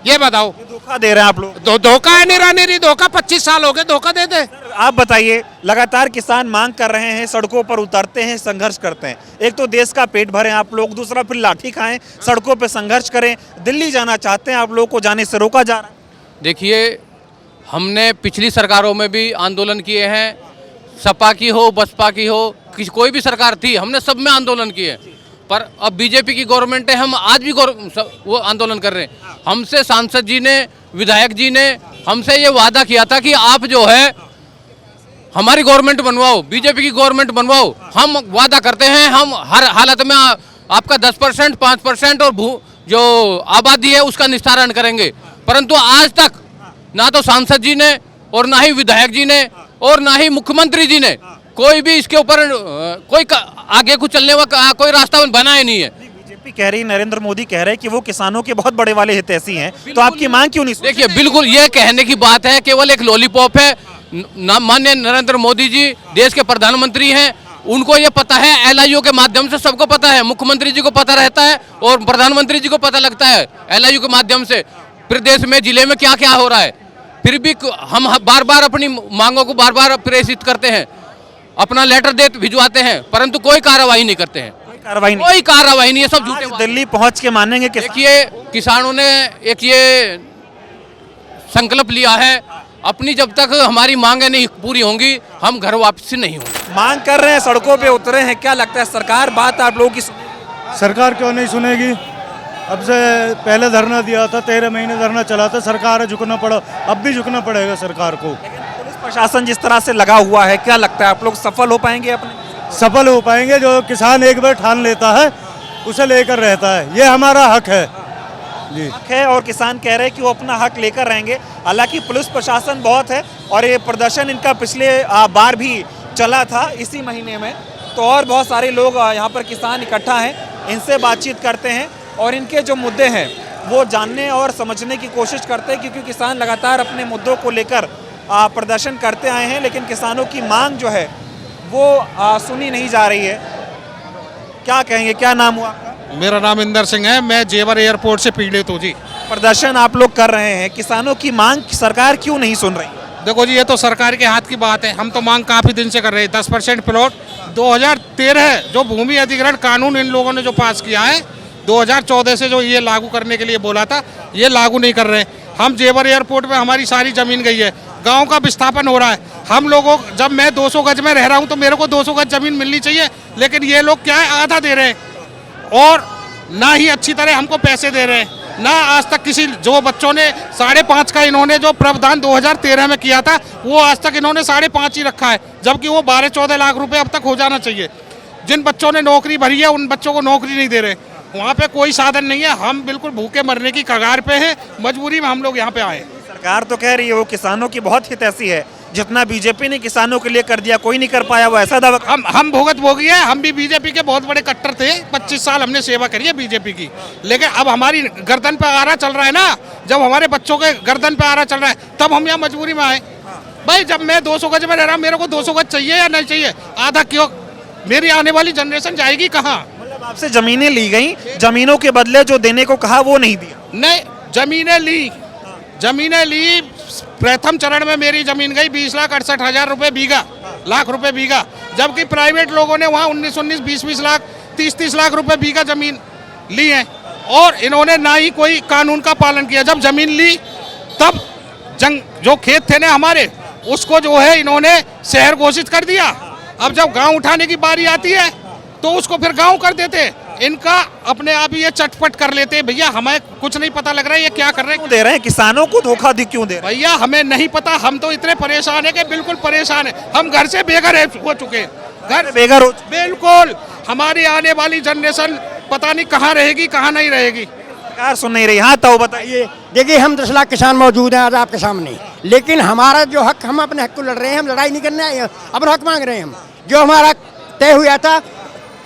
ये बताओ। धोखा दे रहे हैं आप लोग। धोखा है, नहीं धोखा, 25 साल हो गए, धोखा दे दे। आप बताइए, लगातार किसान मांग कर रहे हैं, सड़कों पर उतरते हैं, संघर्ष करते हैं। एक तो देश का पेट भरें आप लोग, दूसरा फिर लाठी खाएं, सड़कों पर संघर्ष करें। दिल्ली जाना चाहते हैं, आप लोगों को जाने से रोका जा रहा है। देखिए, हमने पिछली सरकारों में भी आंदोलन किए हैं, सपा की हो, बसपा की हो, कोई भी सरकार थी, हमने सब में आंदोलन किए। पर अब बीजेपी की गवर्नमेंट है, हम आज भी वो आंदोलन कर रहे हैं। हमसे सांसद जी ने, विधायक जी ने हमसे ये वादा किया था कि आप जो है हमारी गवर्नमेंट बनवाओ, बीजेपी की गवर्नमेंट बनवाओ। हम वादा करते हैं, हम हर हालत में आपका 10%, 5% और जो आबादी है उसका निस्तारण करेंगे। परंतु आज तक ना तो सांसद जी ने, और ना ही विधायक जी ने, और ना ही मुख्यमंत्री जी ने कोई भी इसके ऊपर कोई आगे को चलने का कोई रास्ता बनाया नहीं है। बीजेपी कह रही, नरेंद्र मोदी कह रहे हैं कि वो किसानों के बहुत बड़े वाले हितैषी हैं, तो आपकी मांग क्यों नहीं? देखिए, बिल्कुल ये कहने की बात है, केवल एक लॉलीपॉप है। माननीय नरेंद्र मोदी जी देश के प्रधानमंत्री हैं, उनको ये पता है, LIU के माध्यम से सबको पता है, मुख्यमंत्री जी को पता रहता है और प्रधानमंत्री जी को पता लगता है LIU के माध्यम से प्रदेश में, जिले में क्या क्या हो रहा है। फिर भी हम बार बार अपनी मांगों को बार बार प्रेषित करते हैं। अपना लेटर दे भिजवाते हैं, परंतु कोई कार्रवाई नहीं करते हैं। कोई कार्रवाई नहीं, कोई कार्रवाई नहीं है, सब झूठे। दिल्ली पहुंच के मानेंगे कि देखिए, किसानों ने एक ये संकल्प लिया है, अपनी जब तक हमारी मांगे नहीं पूरी होंगी हम घर वापसी नहीं होंगे। मांग कर रहे हैं, सड़कों पे उतरे हैं, क्या लगता है सरकार बात आप लोगों की सरकार क्यों नहीं सुनेगी? अब से पहले धरना दिया था, 13 महीने धरना चला था, सरकार है झुकना पड़ा, अब भी झुकना पड़ेगा सरकार को। पुलिस प्रशासन जिस तरह से लगा हुआ है, क्या लगता है आप लोग सफल हो पाएंगे? अपने सफल हो पाएंगे। जो किसान एक बार ठान लेता है उसे लेकर रहता है, ये हमारा हक है जी। हक है और किसान कह रहे हैं कि वो अपना हक लेकर रहेंगे। हालांकि पुलिस प्रशासन बहुत है और ये प्रदर्शन इनका पिछले बार भी चला था इसी महीने में, तो और बहुत सारे लोग यहाँ पर किसान इकट्ठा हैं, इनसे बातचीत करते हैं और इनके जो मुद्दे हैं वो जानने और समझने की कोशिश करते हैं, क्योंकि किसान लगातार अपने मुद्दों को लेकर प्रदर्शन करते आए हैं, लेकिन किसानों की मांग जो है वो सुनी नहीं जा रही है। क्या कहेंगे, क्या नाम हुआ आपका? मेरा नाम इंदर सिंह है, मैं जेवर एयरपोर्ट से पीड़ित हूँ जी। प्रदर्शन आप लोग कर रहे हैं, किसानों की मांग सरकार क्यों नहीं सुन रही? देखो जी, ये तो सरकार के हाथ की बात है। हम तो मांग काफ़ी दिन से कर रहे हैं। 10% प्लॉट 2013 जो भूमि अधिग्रहण कानून इन लोगों ने जो पास किया है 2014 से, जो ये लागू करने के लिए बोला था, ये लागू नहीं कर रहे हैं। हम जेवर एयरपोर्ट में हमारी सारी ज़मीन गई है, गांव का विस्थापन हो रहा है। हम लोगों, जब मैं 200 गज में रह रहा हूं तो मेरे को 200 गज ज़मीन मिलनी चाहिए, लेकिन ये लोग क्या है, आधा दे रहे हैं और ना ही अच्छी तरह हमको पैसे दे रहे हैं। ना आज तक किसी, जो बच्चों ने 5.5 का इन्होंने जो प्रावधान 2013 में किया था, वो आज तक इन्होंने 5.5 ही रखा है, जबकि वो 12-14 लाख रुपए अब तक हो जाना चाहिए। जिन बच्चों ने नौकरी भरी है उन बच्चों को नौकरी नहीं दे रहे, वहाँ पे कोई साधन नहीं है। हम बिल्कुल भूखे मरने की कगार पे हैं, मजबूरी में हम लोग यहाँ पे आए। सरकार तो कह रही है वो किसानों की बहुत हितैषी है, जितना बीजेपी ने किसानों के लिए कर दिया कोई नहीं कर पाया, वो ऐसा दावा। हम भुगत भोगी है। हम भी बीजेपी के बहुत बड़े कट्टर थे, 25 साल हमने सेवा करी है बीजेपी की, लेकिन अब हमारी गर्दन पे आरा चल रहा है ना, जब हमारे बच्चों के गर्दन पे आरा चल रहा है तब हम यहाँ मजबूरी में आए। भाई जब मैं 200 गज में रह रहा हूँ, मेरे को 200 गज चाहिए या नहीं चाहिए? आधा क्यों? मेरी आने वाली जनरेशन जाएगी कहाँ? मतलब आपसे जमीनें ली गई, जमीनों के बदले जो देने को कहा वो नहीं दिया? नहीं, जमीनें ली। प्रथम चरण में मेरी जमीन गई 20,68,000 रुपए बीघा, लाख रुपए बीघा, जबकि प्राइवेट लोगों ने वहाँ 19-19, 20-20 लाख, 30-30 लाख रुपए बीघा जमीन ली है और इन्होंने ना ही कोई कानून का पालन किया। जब जमीन ली तब जो खेत थे ना हमारे, उसको जो है इन्होंने शहर घोषित कर दिया। अब जब गांव उठाने की बारी आती है तो उसको फिर गांव कर देते। इनका अपने आप ही ये चटपट कर लेते हैं। भैया हमें कुछ नहीं पता लग रहा है ये क्या कर रहे हैं, दे रहे हैं किसानों को धोखा दी क्यों दे रहे हैं? भैया हमें नहीं पता। हम तो इतने परेशान है कि बिल्कुल परेशान है। हम घर से बेघर हो चुके हैं, घर बेघर हो बिल्कुल। हमारी आने वाली जनरेशन पता नहीं कहाँ रहेगी कहाँ नहीं रहेगी, सरकार सुन नहीं रही। हाँ तो बताइए। देखिए, हम 10 लाख किसान मौजूद हैं आज आपके सामने, लेकिन हमारा जो हक, हम अपने हक को लड़ रहे हैं, हम लड़ाई नहीं करने आए, अपना हक मांग रहे हैं। हम जो हमारा तय हुआ था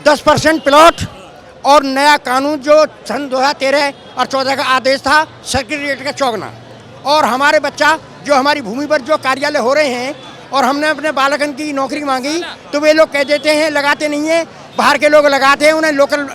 10% प्लॉट और नया कानून जो सन 2013 और 14 का आदेश था, सेक्रेटरीट का चौगना, और हमारे बच्चा जो हमारी भूमि पर जो कार्यालय हो रहे हैं और हमने अपने बालकन की नौकरी मांगी तो वे लोग कह देते हैं लगाते नहीं है, बाहर के लोग लगाते हैं, उन्हें लोकल,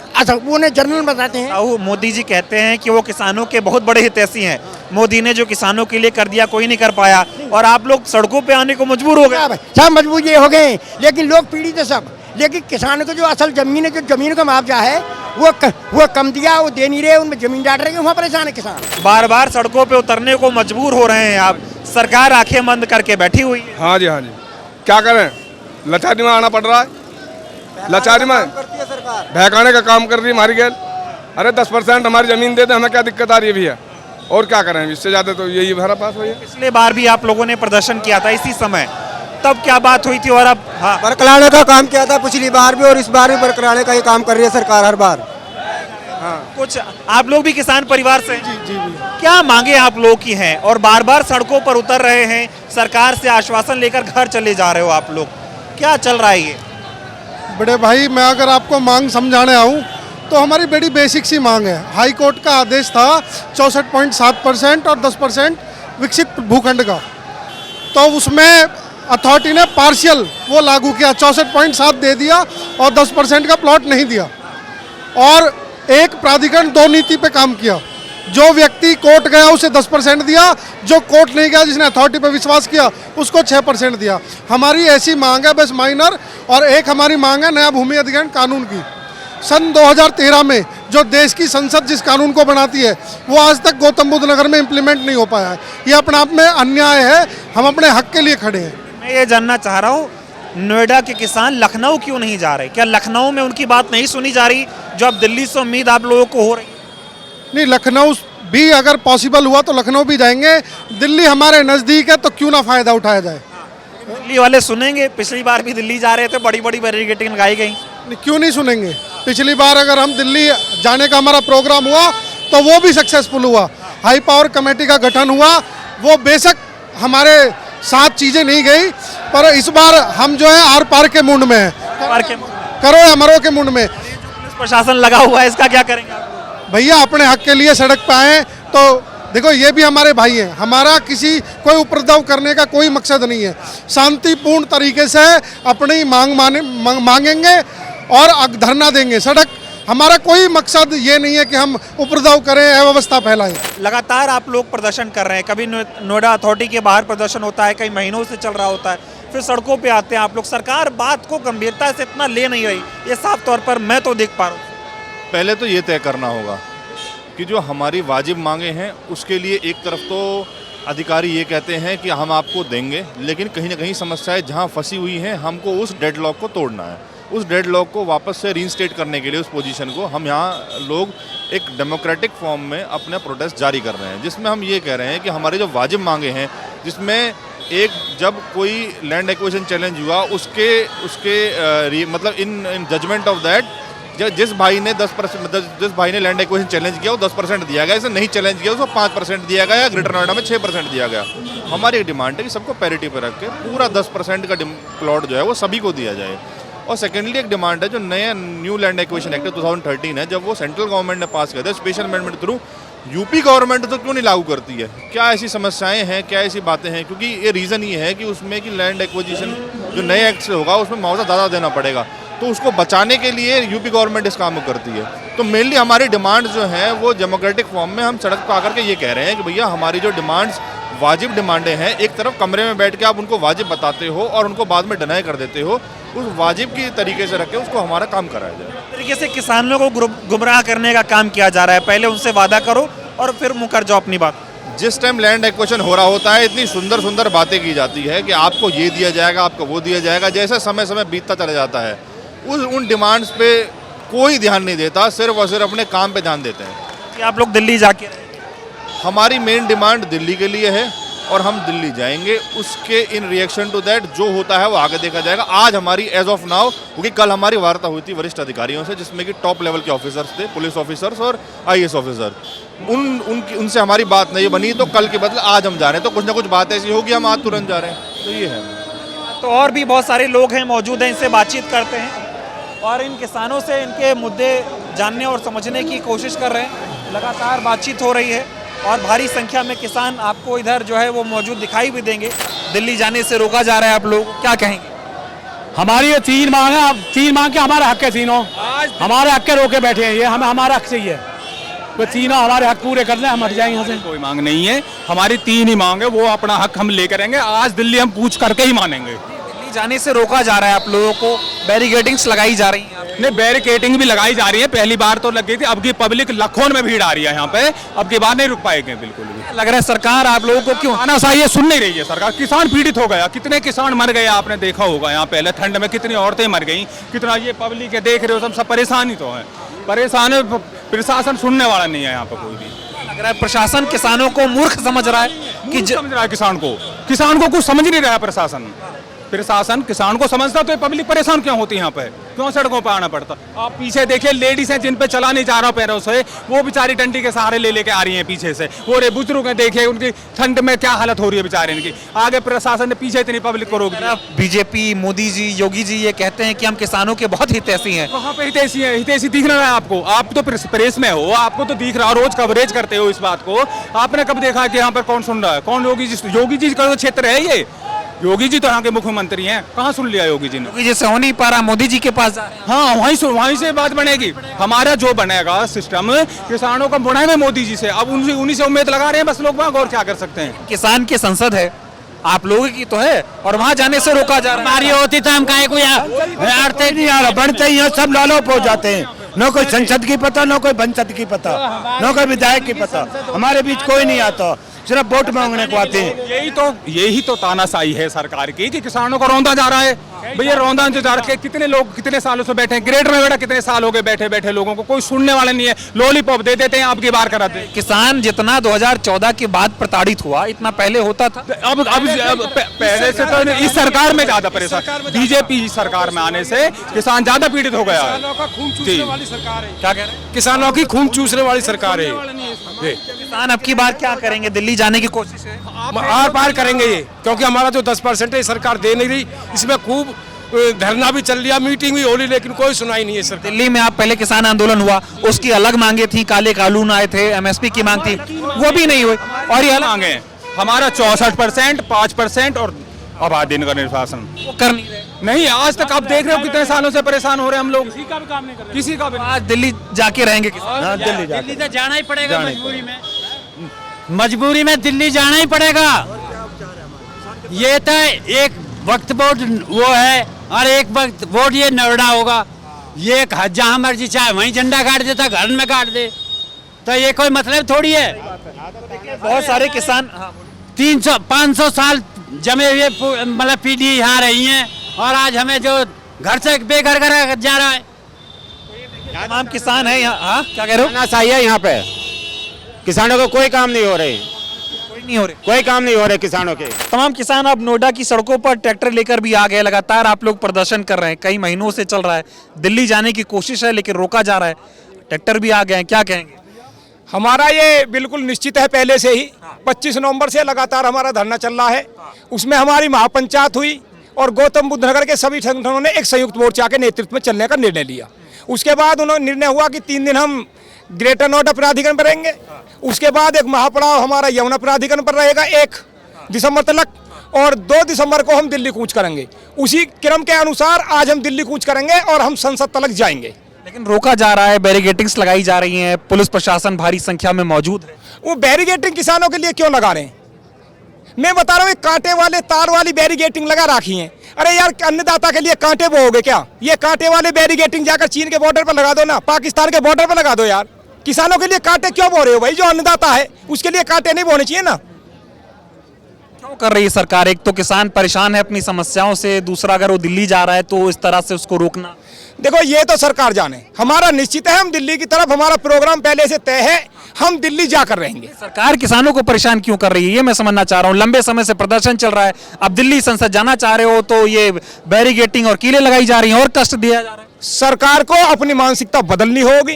उन्हें जनरल बताते हैं। मोदी जी कहते हैं कि वो किसानों के बहुत बड़े हितैषी हैं, मोदी ने जो किसानों के लिए कर दिया कोई नहीं कर पाया और आप लोग सड़कों पे आने को मजबूर हो गए। सब मजबूर ये हो गए, लेकिन लोग पीड़ित है सब। लेकिन किसानों को जो असल जमीन है, जो जमीन का मुआवजा है वो कम दिया, वो दे नहीं रहे, उनमें जमीन डाट रहे हैं, वहाँ परेशान है किसान। बार बार सड़कों पे उतरने को मजबूर हो रहे हैं आप, सरकार आंखें बंद करके बैठी हुई है। हाँ जी, हाँ जी, क्या करें, लाचारी में आना पड़ रहा है, लाचारी में बहकाने का काम कर रही है हमारी गैल। अरे 10% हमारी जमीन दे दे, हमें क्या दिक्कत आ रही है भैया, और क्या करें, इससे ज्यादा तो यही हमारा पास हुई है। पिछले बार भी आप लोगों ने प्रदर्शन किया था इसी समय, तब क्या बात हुई थी और अब? हाँ, बरकराने का काम किया था पिछली बार भी और इस बार भी बरकराने का ही काम कर रही है सरकार हर बार। हाँ, कुछ आप लोग भी किसान परिवार से? जी, क्या मांगे आप लोगों की हैं और बार बार सड़कों पर उतर रहे हैं, सरकार से आश्वासन लेकर घर चले जा रहे हो आप लोग, क्या चल रहा है ये? बड़े भाई, मैं अगर आपको मांग समझाने आऊँ तो हमारी बड़ी बेसिक सी मांग है। हाई कोर्ट का आदेश था 64.7% और 10% विकसित भूखंड का, तो उसमें अथॉरिटी ने पार्शियल वो लागू किया, 64.7 दे दिया और 10% का प्लॉट नहीं दिया। और एक प्राधिकरण 2 नीति पे काम किया, जो व्यक्ति कोर्ट गया उसे 10% दिया, जो कोर्ट नहीं गया जिसने अथॉरिटी पर विश्वास किया उसको 6% दिया। हमारी ऐसी मांग है बस माइनर, और एक हमारी मांग है नया भूमि अधिग्रहण कानून की। सन 2013 में जो देश की संसद जिस कानून को बनाती है वो आज तक गौतम बुद्ध नगर में इम्प्लीमेंट नहीं हो पाया है। ये अपने आप में अन्याय है, हम अपने हक के लिए खड़े हैं। मैं ये जानना चाह रहा हूँ, नोएडा के किसान लखनऊ क्यों नहीं जा रहे? क्या लखनऊ में उनकी बात नहीं सुनी जा रही जो अब दिल्ली से उम्मीद आप लोगों को हो रही? नहीं, लखनऊ भी अगर पॉसिबल हुआ तो लखनऊ भी जाएंगे। दिल्ली हमारे नज़दीक है तो क्यों ना फ़ायदा उठाया जाए। दिल्ली वाले सुनेंगे? पिछली बार भी दिल्ली जा रहे थे, बड़ी बड़ी बैरिकेडिंग लगाई गई। क्यों नहीं सुनेंगे? पिछली बार अगर हम दिल्ली जाने का हमारा प्रोग्राम हुआ तो वो भी सक्सेसफुल हुआ। हाई पावर कमेटी का गठन हुआ, वो बेशक हमारे साथ चीज़ें नहीं गई, पर इस बार हम जो है आर पार के मुंड में है, करो या मरो के मुंड में। पुलिस प्रशासन लगा हुआ है, इसका क्या करेंगे आप? भैया अपने हक के लिए सड़क पे आए तो देखो ये भी हमारे भाई हैं, हमारा किसी कोई उपद्रव करने का कोई मकसद नहीं है। शांतिपूर्ण तरीके से अपनी मांगेंगे और धरना देंगे। सड़क हमारा कोई मकसद ये नहीं है कि हम उपद्रव करें, अव्यवस्था फैलाएं। लगातार आप लोग प्रदर्शन कर रहे हैं, कभी नोएडा अथॉरिटी के बाहर प्रदर्शन होता है, कई महीनों से चल रहा होता है, फिर सड़कों पे आते हैं आप लोग। सरकार बात को गंभीरता से इतना ले नहीं रही, ये साफ तौर पर मैं तो देख पा रहा हूँ। पहले तो ये तय करना होगा कि जो हमारी वाजिब मांगे हैं उसके लिए एक तरफ तो अधिकारी ये कहते हैं कि हम आपको देंगे, लेकिन कहीं ना कहीं समस्याएं जहां फंसी हुई हैं, हमको उस डेडलॉक को तोड़ना है। उस डेडलॉक को वापस से रीइंस्टेट करने के लिए उस पोजीशन को हम यहाँ लोग एक डेमोक्रेटिक फॉर्म में अपना प्रोटेस्ट जारी कर रहे हैं, जिसमें हम ये कह रहे हैं कि हमारे जो वाजिब मांगे हैं, जिसमें एक जब कोई लैंड एक्विजिशन चैलेंज हुआ उसके मतलब इन जजमेंट ऑफ दैट जिस भाई ने 10% जिस भाई ने लैंड एक्विजिशन चैलेंज किया वो 10% दिया गया, इसे नहीं चैलेंज किया उसको 5% दिया गया, या ग्रेटर नोएडा में 6% दिया गया। हमारी एक डिमांड है कि सबको पैरिटी पर रख के पूरा 10% का प्लॉट जो है वो सभी को दिया जाए। और सेकेंडली एक डिमांड है जो नया न्यू लैंड एक्विजिशन एक्ट 2013 है, जब वो सेंट्रल गवर्नमेंट ने पास किया था special amendment through, UP government तो क्यों नहीं लागू करती है? क्या ऐसी समस्याएं हैं, क्या ऐसी बातें हैं? क्योंकि ये रीज़न ये है कि उसमें कि लैंड एक्विजिशन जो नए एक्ट से होगा उसमें मुआवजा ज़्यादा देना पड़ेगा, तो उसको बचाने के लिए यूपी गवर्नमेंट इस काम को करती है। तो मेनली हमारी डिमांड जो है वो डेमोक्रेटिक फॉर्म में हम सड़क पर आकर के ये कह रहे हैं कि भैया हमारी जो डिमांड्स वाजिब डिमांडें हैं, एक तरफ कमरे में बैठ के आप उनको वाजिब बताते हो और उनको बाद में डिनाई कर देते हो, उस वाजिब की तरीके से रख के उसको हमारा काम कराया जाए। तरीके से किसानों को गुमराह करने का काम किया जा रहा है, पहले उनसे वादा करो और फिर मुकर जाओ अपनी बात। जिस टाइम लैंड एक्विजिशन हो रहा होता है इतनी सुंदर सुंदर बातें की जाती है कि आपको ये दिया जाएगा, आपको वो दिया जाएगा, जैसे समय समय बीतता चला जाता है उन डिमांड्स पे कोई ध्यान नहीं देता, सिर्फ और सिर्फ अपने काम पे ध्यान देते हैं। कि आप लोग दिल्ली जाके, हमारी मेन डिमांड दिल्ली के लिए है और हम दिल्ली जाएंगे, उसके इन रिएक्शन टू दैट जो होता है वो आगे देखा जाएगा। आज हमारी एज ऑफ नाउ, क्योंकि कल हमारी वार्ता हुई थी वरिष्ठ अधिकारियों से जिसमें कि टॉप लेवल के ऑफिसर्स थे, पुलिस ऑफिसर्स और IAS ऑफिसर, उनसे हमारी बात नहीं बनी, तो कल के बदले आज हम जा रहे हैं। तो कुछ ना कुछ बात ऐसी होगी, हम आज तुरंत जा रहे हैं। तो ये है। तो और भी बहुत सारे लोग हैं मौजूद हैं, इनसे बातचीत करते हैं और इन किसानों से इनके मुद्दे जानने और समझने की कोशिश कर रहे हैं। लगातार बातचीत हो रही है और भारी संख्या में किसान आपको इधर जो है वो मौजूद दिखाई भी देंगे। दिल्ली जाने से रोका जा रहा है, आप लोग क्या कहेंगे? हमारी ये 3 मांग है, 3 मांग के हमारे हक के तीनों, हमारे हक के रोके बैठे हैं, ये हमें हमारा हक चाहिए, तो तीनों हमारे हक पूरे कर लें, हम हट जाएंगे यहाँ से। कोई मांग नहीं है, हमारी 3 ही मांग है, वो अपना हक हम ले करेंगे। आज दिल्ली हम पूछ करके ही मानेंगे। दिल्ली जाने से रोका जा रहा है आप लोगों को, बैरिकेडिंग्स लगाई जा रही हैं? नहीं, बैरिकेडिंग भी लगाई जा रही है, पहली बार तो लग गई थी, अब की पब्लिक लाखों में भीड़ आ रही है यहाँ पे, अब की बार नहीं रुक पाएंगे बिल्कुल भी। लग रहा है सरकार आप लोगों को क्यों तानाशाही सुन नहीं रही है सरकार। किसान पीड़ित हो गया, कितने किसान मर गए आपने देखा होगा यहाँ पहले ठंड में, कितनी औरतें मर गई, कितना ये पब्लिक है देख रहे हो, सब परेशान ही तो है, परेशान है। प्रशासन सुनने वाला नहीं है यहाँ पे कोई भी। लग रहा है प्रशासन किसानों को मूर्ख समझ रहा है कि समझ रहा है किसान को कुछ समझ नहीं रहा है प्रशासन किसान को समझता तो ये पब्लिक परेशान क्यों होती है यहाँ पे, क्यों सड़कों पे आना पड़ता? आप पीछे देखिए, लेडीज हैं जिन पे चला नहीं जा रहा पैरों से, वो बेचारी डंडी के सहारे ले लेके आ रही हैं पीछे से। वो रे बुजुर्ग हैं, देखिए उनकी ठंड में क्या हालत हो रही है बेचारे इनकी। आगे प्रशासन ने पीछे इतनी पब्लिक को रोक दिया। बीजेपी, मोदी जी, योगी जी ये कहते हैं कि हम किसानों के बहुत हितैषी हैं। वहाँ पे हितैषी है, हितैषी दिख रहा है आपको? आप तो प्रेस में हो, आपको तो दिख रहा, रोज कवरेज करते हो इस बात को। आपने कब देखा है कि यहाँ पर कौन सुन रहा है? कौन? योगी जी का क्षेत्र है ये, योगी जी तो यहाँ के मुख्यमंत्री हैं, कहाँ सुन लिया योगी जी ने? योगी जी से हो नहीं पा रहा, मोदी जी के पास जा रहे हैं। हाँ, वहीं से बात बनेगी। हमारा जो बनेगा सिस्टम किसानों का बुनाएंगे मोदी जी से, अब उन्हीं से उम्मीद लगा रहे हैं बस लोग, वहाँ और क्या कर सकते हैं? किसान की संसद है, आप लोगों की तो है, और वहाँ जाने से रोका जा रहा है। होती तो हम काहे को यार नहीं आ रहा, बनते ही सब लालोप हो जाते हैं। न कोई संसद की पता, न कोई पंचायत की पता, न कोई विधायक की पता, हमारे बीच कोई नहीं आता, सिर्फ वोट मांगने को आते हैं। यही तो तानाशाही है सरकार की कि किसानों को रौंदा जा रहा है। भैया रौंदा जो जा रखे, कितने लोग कितने सालों से बैठे हैं ग्रेटर में, बेटा कितने साल हो गए बैठे बैठे, लोगों को कोई सुनने वाले नहीं है, लॉलीपॉप दे देते हैं, आपकी बार कराते हैं। किसान जितना 2014 के बाद प्रताड़ित हुआ, इतना पहले होता था? अब पहले से तो इस सरकार में ज्यादा परेशान, बीजेपी सरकार में आने से किसान ज्यादा पीड़ित हो गया है। क्या कह रहे हैं? किसानों की खून चूसने वाली सरकार है। किसान अब की बार क्या करेंगे? दिल्ली जाने की कोशिश है, आर पार करेंगे ये, क्योंकि हमारा जो 10% है सरकार दे नहीं रही। इसमें खूब धरना भी चल लिया, मीटिंग भी हो रही, लेकिन कोई सुनाई नहीं है सर। दिल्ली में आप पहले किसान आंदोलन हुआ, उसकी अलग मांगे थी, काले कानून आए थे, एमएसपी की मांग थी, वो भी नहीं हुई, और ये अलग मांगे हैं। हमारा 64%, 5% और आबादी का निर्वासन वो कर नहीं रहे। नहीं, आज तक आप देख रहे हो कितने सालों से परेशान हो रहे हैं हम लोग, किसी का भी काम नहीं कर रहे, किसी का भी। आज दिल्ली जाके रहेंगे किसान? दिल्ली तो जाना ही पड़ेगा, मजबूरी में दिल्ली जाना ही पड़ेगा। ये तो एक वक्त वोट वो है और एक वक्त वोट ये नोएडा होगा। ये जहाँ मर्जी चाहे वहीं झंडा गाड़ देता, घर में गाड़ दे, तो ये कोई मतलब थोड़ी है। बहुत सारे किसान 300-500 साल जमे हुए मतलब पीढ़ी यहाँ रही हैं, और आज हमें जो घर से बेघर कर जा रहा है। तमाम किसान है यहाँ। हाँ, क्या कह रहे हो? सही है, यहाँ पे किसानों को कोई काम नहीं हो रहे, कोई काम नहीं हो रहे किसानों के। तमाम किसान अब नोएडा की सड़कों पर ट्रैक्टर लेकर भी आ गए। लगातार आप लोग प्रदर्शन कर रहे हैं, कई महीनों से चल रहा है। दिल्ली जाने की कोशिश है लेकिन रोका जा रहा है, ट्रैक्टर भी आ गए हैं, क्या कहेंगे? हमारा ये बिल्कुल निश्चित है पहले से ही। 25 नवंबर से लगातार हमारा धरना चल रहा है। उसमें हमारी महापंचायत हुई और गौतम बुद्ध नगर के सभी संगठनों ने एक संयुक्त मोर्चा के नेतृत्व में चलने का निर्णय लिया। उसके बाद उन्होंने निर्णय हुआ कि 3 दिन हम ग्रेटर नोएडा प्राधिकरण पर रहेंगे। उसके बाद एक महापड़ाव हमारा यमुना प्राधिकरण पर रहेगा 1 दिसंबर तक, और 2 दिसंबर को हम दिल्ली कूच करेंगे। उसी क्रम के अनुसार आज हम दिल्ली कूच करेंगे और हम संसद तक जाएंगे। लेकिन रोका जा रहा है, बैरिकेडिंग्स लगाई जा रही हैं, पुलिस प्रशासन भारी संख्या में मौजूद है। वो बैरिकेडिंग किसानों के लिए क्यों लगा रहे हैं? मैं बता रहा हूँ, कांटे वाले तार वाली बैरिकेडिंग लगा रखी है। अरे यार, अन्नदाता के लिए कांटे बोओगे क्या? ये कांटे वाले बैरिकेडिंग जाकर चीन के बॉर्डर पर लगा दो ना, पाकिस्तान के बॉर्डर पर लगा दो यार। किसानों के लिए कांटे क्यों बो रहे हो भाई? जो अन्नदाता है उसके लिए कांटे नहीं बोने चाहिए ना। क्यों कर रही है सरकार? एक तो किसान परेशान है अपनी समस्याओं से, दूसरा अगर वो दिल्ली जा रहा है तो इस तरह से उसको रोकना। देखो, ये तो सरकार जाने, हमारा निश्चित है हम दिल्ली की तरफ, हमारा प्रोग्राम पहले से तय है, हम दिल्ली जाकर रहेंगे। सरकार किसानों को परेशान क्यों कर रही है, ये मैं समझना चाह रहा हूँ। लंबे समय से प्रदर्शन चल रहा है, अब दिल्ली संसद जाना चाह रहे हो तो ये बैरिकेडिंग और कीलें लगाई जा रही हैं और कष्ट दिया जा रहा है। सरकार को अपनी मानसिकता बदलनी होगी।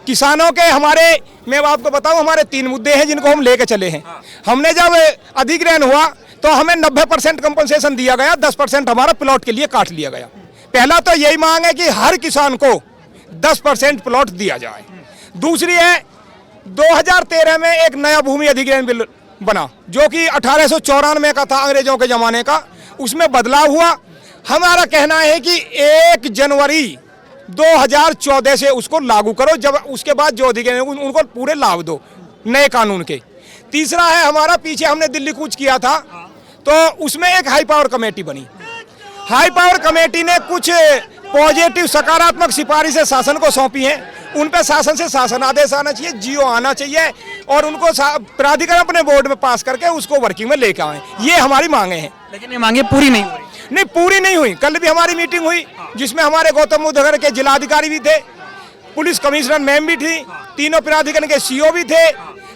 किसानों के हमारे, मैं आपको बताऊं, हमारे 3 मुद्दे हैं जिनको हम लेके चले हैं। हमने जब अधिग्रहण हुआ तो हमें 90% कंपनसेशन दिया गया, 10% हमारा प्लॉट के लिए काट लिया गया। पहला तो यही मांग है कि हर किसान को 10% प्लॉट दिया जाए। दूसरी है, 2013 में एक नया भूमि अधिग्रहण बिल बना जो कि 1894 का था, अंग्रेजों के जमाने का। उसमें बदलाव हुआ। हमारा कहना है कि 1 जनवरी 2014 से उसको लागू करो, जब उसके बाद जो अधिग्रहण उनको पूरे लाभ दो नए कानून के। तीसरा है हमारा, पीछे हमने दिल्ली कूच किया था तो उसमें एक हाई पावर कमेटी बनी। हाई पावर कमेटी ने कुछ पॉजिटिव सकारात्मक सिफारिशें शासन को सौंपी हैं। उन पे शासन से शासन आदेश आना चाहिए, जीओ आना चाहिए, और उनको प्राधिकरण अपने बोर्ड में पास करके उसको वर्किंग में लेकर आए। ये हमारी मांगे हैं। लेकिन ये मांगे पूरी नहीं हुई। नहीं, पूरी नहीं हुई। कल भी हमारी मीटिंग हुई जिसमें हमारे गौतम बुद्ध नगर के जिलाधिकारी भी थे, पुलिस कमिश्नर मैम भी थी, तीनों प्राधिकरण के सीओ भी थे।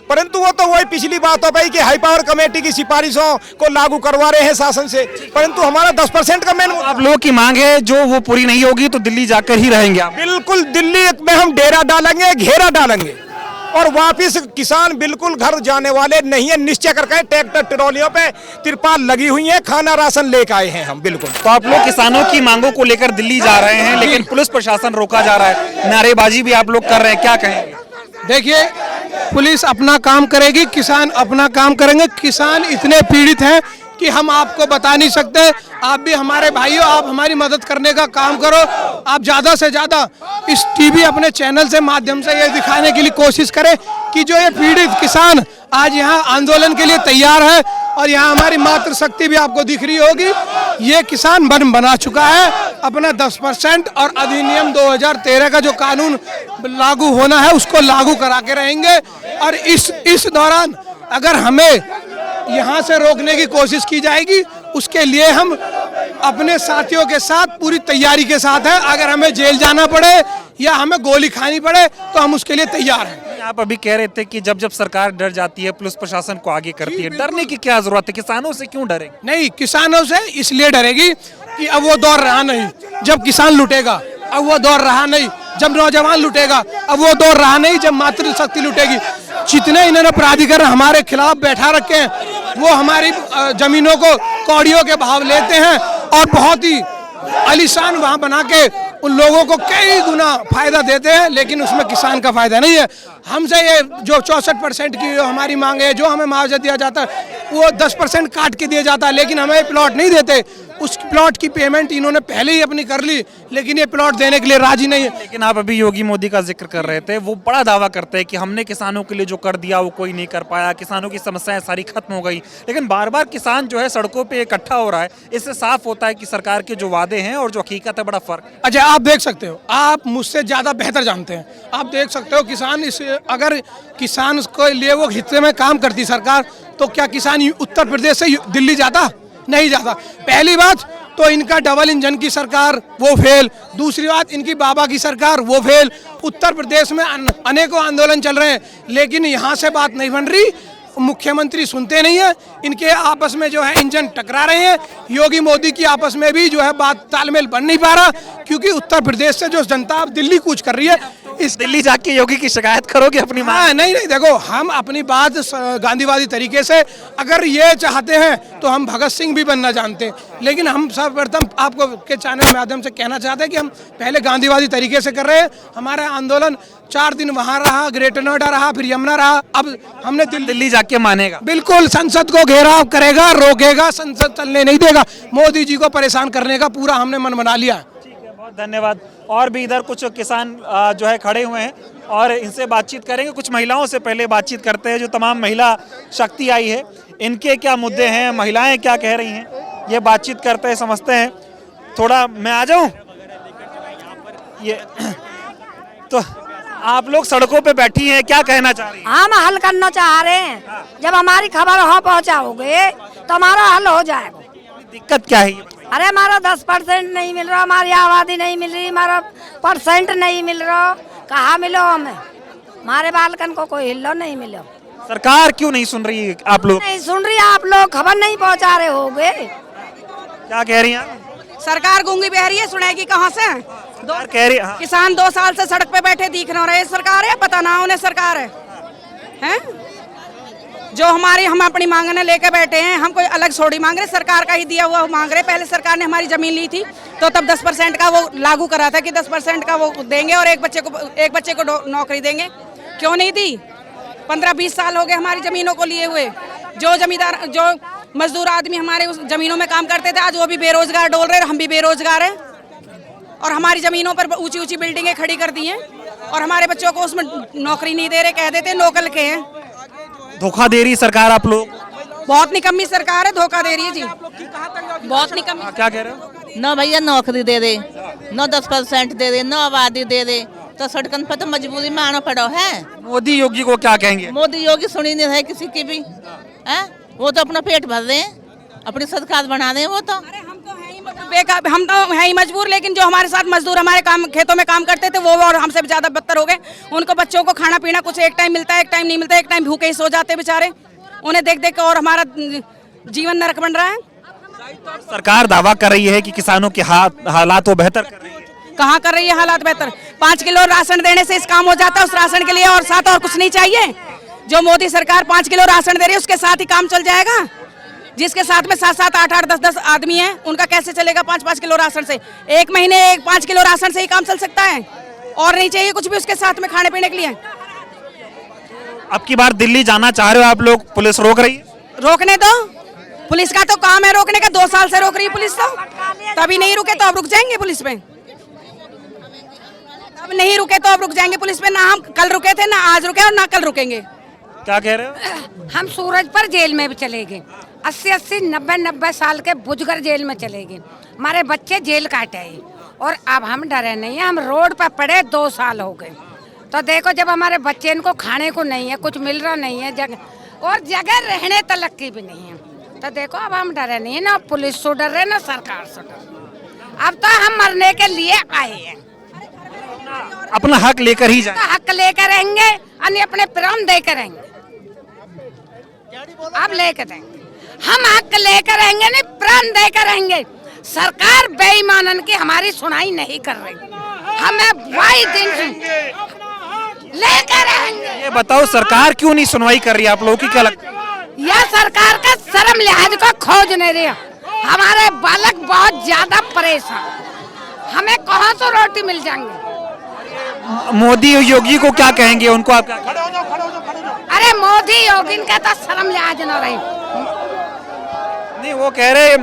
परंतु वो तो वही पिछली बात हो गई कि हाई पावर कमेटी की सिफारिशों को लागू करवा रहे हैं शासन से, परंतु हमारा 10% का मेन आप लोगों की मांग है जो वो पूरी नहीं होगी तो दिल्ली जाकर ही रहेंगे आप? बिल्कुल, दिल्ली में हम डेरा डालेंगे, घेरा डालेंगे, और वापिस किसान बिल्कुल घर जाने वाले नहीं है। निश्चय करके ट्रैक्टर ट्रॉलियों पे तिरपाल लगी हुई है, खाना राशन लेकर आए हैं हम। बिल्कुल। तो आप लोग किसानों की मांगों को लेकर दिल्ली जा रहे हैं, लेकिन पुलिस प्रशासन रोका जा रहा है, नारेबाजी भी आप लोग कर रहे हैं, क्या कहेंगे? देखिए, पुलिस अपना काम करेगी, किसान अपना काम करेंगे। किसान इतने पीड़ित हैं कि हम आपको बता नहीं सकते। आप भी हमारे भाइयों, आप हमारी मदद करने का काम करो। आप ज़्यादा से ज़्यादा इस टीवी अपने चैनल से माध्यम से ये दिखाने के लिए कोशिश करें कि जो ये पीड़ित किसान आज यहाँ आंदोलन के लिए तैयार है, और यहाँ हमारी मातृशक्ति भी आपको दिख रही होगी, ये किसान मन बना चुका है अपना 10% और अधिनियम 2013 का जो कानून लागू होना है उसको लागू करा के रहेंगे। और इस दौरान अगर हमें यहाँ से रोकने की कोशिश की जाएगी, उसके लिए हम अपने साथियों के साथ पूरी तैयारी के साथ हैं। अगर हमें जेल जाना पड़े या हमें गोली खानी पड़े तो हम उसके लिए तैयार हैं। आप अभी कह रहे थे कि जब जब सरकार डर जाती है पुलिस प्रशासन को आगे करती है, डरने की क्या जरूरत है? किसानों से क्यों डरेगी? नहीं, किसानों से इसलिए डरेगी कि अब वो दौर रहा नहीं जब किसान लुटेगा, अब वो दौर रहा नहीं जब नौजवान लुटेगा, अब वो दौर रहा नहीं जब मातृशक्ति लुटेगी। जितने इन्होंने प्राधिकरण हमारे खिलाफ बैठा रखे हैं वो हमारी जमीनों को कौड़ियों के भाव लेते हैं और बहुत ही आलीशान वहाँ बना के उन लोगों को कई गुना फायदा देते हैं, लेकिन उसमें किसान का फायदा नहीं है। हमसे ये जो 64% की हमारी मांग है, जो हमें मुआवजा दिया जाता है, वो 10% काट के दिया जाता है, लेकिन हमें प्लॉट नहीं देते। उस प्लॉट की पेमेंट इन्होंने पहले ही अपनी कर ली, लेकिन ये प्लॉट देने के लिए राजी नहीं है। लेकिन आप अभी योगी मोदी का जिक्र कर रहे थे, वो बड़ा दावा करते हैं कि हमने किसानों के लिए जो कर दिया वो कोई नहीं कर पाया, किसानों की समस्याएं सारी खत्म हो गई। लेकिन बार बार किसान जो है सड़कों पे इकट्ठा हो रहा है, इससे साफ होता है कि सरकार के जो वादे हैं और जो हकीकत है बड़ा फर्क। अच्छा, आप देख सकते हो, आप मुझसे ज्यादा बेहतर जानते हैं, आप देख सकते हो किसान अगर किसान को लिए वो हिस्से में काम करती सरकार, तो क्या किसान उत्तर प्रदेश से दिल्ली जाता? नहीं जाता। पहली बात तो इनका डबल इंजन की सरकार वो फेल, दूसरी बात इनकी बाबा की सरकार वो फेल। उत्तर प्रदेश में अनेकों आंदोलन चल रहे हैं, लेकिन यहाँ से बात नहीं बन रही, मुख्यमंत्री सुनते नहीं है, इनके आपस में जो है इंजन टकरा रहे हैं। योगी मोदी की आपस में भी जो है बात तालमेल बन नहीं पा रहा, क्योंकि उत्तर प्रदेश से जो जनता अब दिल्ली कूच कर रही है, इस दिल्ली जाके योगी की शिकायत करोगे अपनी मां? नहीं, देखो, हम अपनी बात गांधीवादी तरीके से अगर ये चाहते हैं तो हम भगत सिंह भी बनना जानते हैं, लेकिन हम सर्वप्रथम आपको के चैनल माध्यम से कहना चाहते हैं कि हम पहले गांधीवादी तरीके से कर रहे हैं। हमारा आंदोलन 4 दिन वहाँ रहा, ग्रेटर नोएडा रहा, फिर यमुना रहा, अब हमने दिल्ली जाके मानेगा। बिल्कुल, संसद को घेराव करेगा, रोकेगा, संसद चलने नहीं देगा। मोदी जी को परेशान करने का पूरा हमने मन बना लिया। बहुत धन्यवाद। और भी इधर कुछ किसान जो है खड़े हुए हैं और इनसे बातचीत करेंगे। कुछ महिलाओं से पहले बातचीत करते हैं, जो तमाम महिला शक्ति आई है, इनके क्या मुद्दे हैं, महिलाएं क्या कह रही हैं, ये बातचीत करते हैं, समझते हैं। थोड़ा मैं आ जाऊं? ये तो आप लोग सड़कों पे बैठी हैं, क्या कहना चाह रही हैं? हम हल करना चाह रहे हैं, जब हमारी खबर हो पहुँचाओगे तो हमारा हल हो जाएगा। दिक्कत क्या है? अरे हमारा 10% नहीं मिल रहा, हमारी आबादी नहीं मिल रही, हमारा % नहीं मिल रहा, कहाँ मिलो हमें? हमारे बालकन को कोई हिल्लो नहीं मिलो। सरकार क्यों नहीं सुन रही है? आप लोग नहीं सुन रही, आप लोग खबर नहीं पहुँचा रहे होगे। क्या कह रही हैं? सरकार गूंगी बहरी है, सुनेगी कहाँ से? कह रही किसान 2 साल से सड़क पे बैठे दिख रहे हैं, सरकार है? पता ना उन्हें सरकार है, हैं? जो हम अपनी मांगने लेके बैठे हैं, हम कोई अलग छोड़ी मांग रहे, सरकार का ही दिया हुआ मांग रहे। पहले सरकार ने हमारी जमीन ली थी तो तब 10% का वो लागू करा था कि 10% का वो देंगे और एक बच्चे को नौकरी देंगे। क्यों नहीं दी? 15-20 साल हो गए हमारी जमीनों को लिए हुए। जो मजदूर आदमी हमारे उस जमीनों में काम करते थे, आज वो भी बेरोजगार डोल रहे, हम भी बेरोजगार हैं। और हमारी जमीनों पर ऊंची ऊंची बिल्डिंगें खड़ी कर दी हैं और हमारे बच्चों को उसमें नौकरी नहीं दे रहे, कह देते लोकल के हैं। धोखा दे रही सरकार आप लोग? बहुत निकम्मी सरकार है, धोखा दे रही है जी, बहुत निकम्मी। क्या कह रहे हो? न भैया नौकरी दे दे, न 10% दे दे, न आबादी दे दे, तो सड़कन पर तो मजबूरी में आना पड़ा है। मोदी योगी को क्या कहेंगे? मोदी योगी सुनी नहीं रहे किसी की भी, है? वो तो अपना पेट भर रहे हैं, अपनी सरकार बना रहे हैं वो तो। हम तो है ही मजबूर, लेकिन जो हमारे साथ मजदूर हमारे खेतों में काम करते थे वो और हमसे भी ज्यादा बदतर हो गए। उनको बच्चों को खाना पीना कुछ एक टाइम मिलता है, एक टाइम नहीं मिलता, एक टाइम भूखे ही सो जाते बेचारे। उन्हें देख देख के और हमारा जीवन नरक बन रहा है। सरकार दावा कर रही है कि किसानों के हालात वो बेहतर कर रही है। कहाँ कर रही है हालात बेहतर? 5 किलो राशन देने से इस काम हो जाता है, उस राशन के लिए और साथ और कुछ नहीं चाहिए। जो मोदी सरकार 5 किलो राशन दे रही है उसके साथ ही काम चल जाएगा। जिसके साथ में 7-7, 8-8, 10-10 आदमी हैं, उनका कैसे चलेगा 5-5 किलो राशन से? एक महीने 5 किलो राशन से ही काम चल सकता है, और नहीं चाहिए कुछ भी उसके साथ में खाने पीने के लिए। अब की बार दिल्ली जाना चाह रहे हो आप लोग, पुलिस रोक रही है? रोकने दो, पुलिस का तो काम है रोकने का, 2 साल से रोक रही है पुलिस, तो तभी नहीं रुके तो अब रुक जाएंगे पुलिस पे, अब नहीं रुके तो अब रुक जाएंगे पुलिस पे। ना हम कल रुके थे, ना आज रुके और ना कल रुकेंगे। क्या कह रहे हो? हम सूरज पर जेल में भी चले गए, 80-80, 90-90 साल के बुजुर्ग जेल में चले गए, हमारे बच्चे जेल काटे हैं और अब हम डरे नहीं है। हम रोड पर पड़े 2 साल हो गए, तो देखो जब हमारे बच्चे इनको खाने को नहीं है, कुछ मिल रहा नहीं है, जगह और जगह रहने तलक की भी नहीं है, तो देखो अब हम डरे नहीं है, ना पुलिस से डर रहे ना सरकार से डर। अब तो हम मरने के लिए आए हैं, अपना हक लेकर ही जाए, हक लेकर रहेंगे और अपने प्राण देकर रहेंगे। अब लेकर रहेंगे, हम हक लेकर रहेंगे, नहीं प्राण देकर रहेंगे। सरकार बेईमानन की हमारी सुनाई नहीं कर रही, हमें वही दिन लेकर रहेंगे। ये बताओ सरकार क्यों नहीं सुनवाई कर रही है? आप लोगों की क्या लगता है? यह सरकार का शर्म लिहाज को खोज नहीं रही। हमारे बालक बहुत ज्यादा परेशान, हमें कहाँ से रोटी मिल जाएंगे? मोदी और योगी को क्या कहेंगे? उनको आप क्या? अरे मोदी योगी का तो शर्म लिहाज न रही। नहीं, वो कह रहे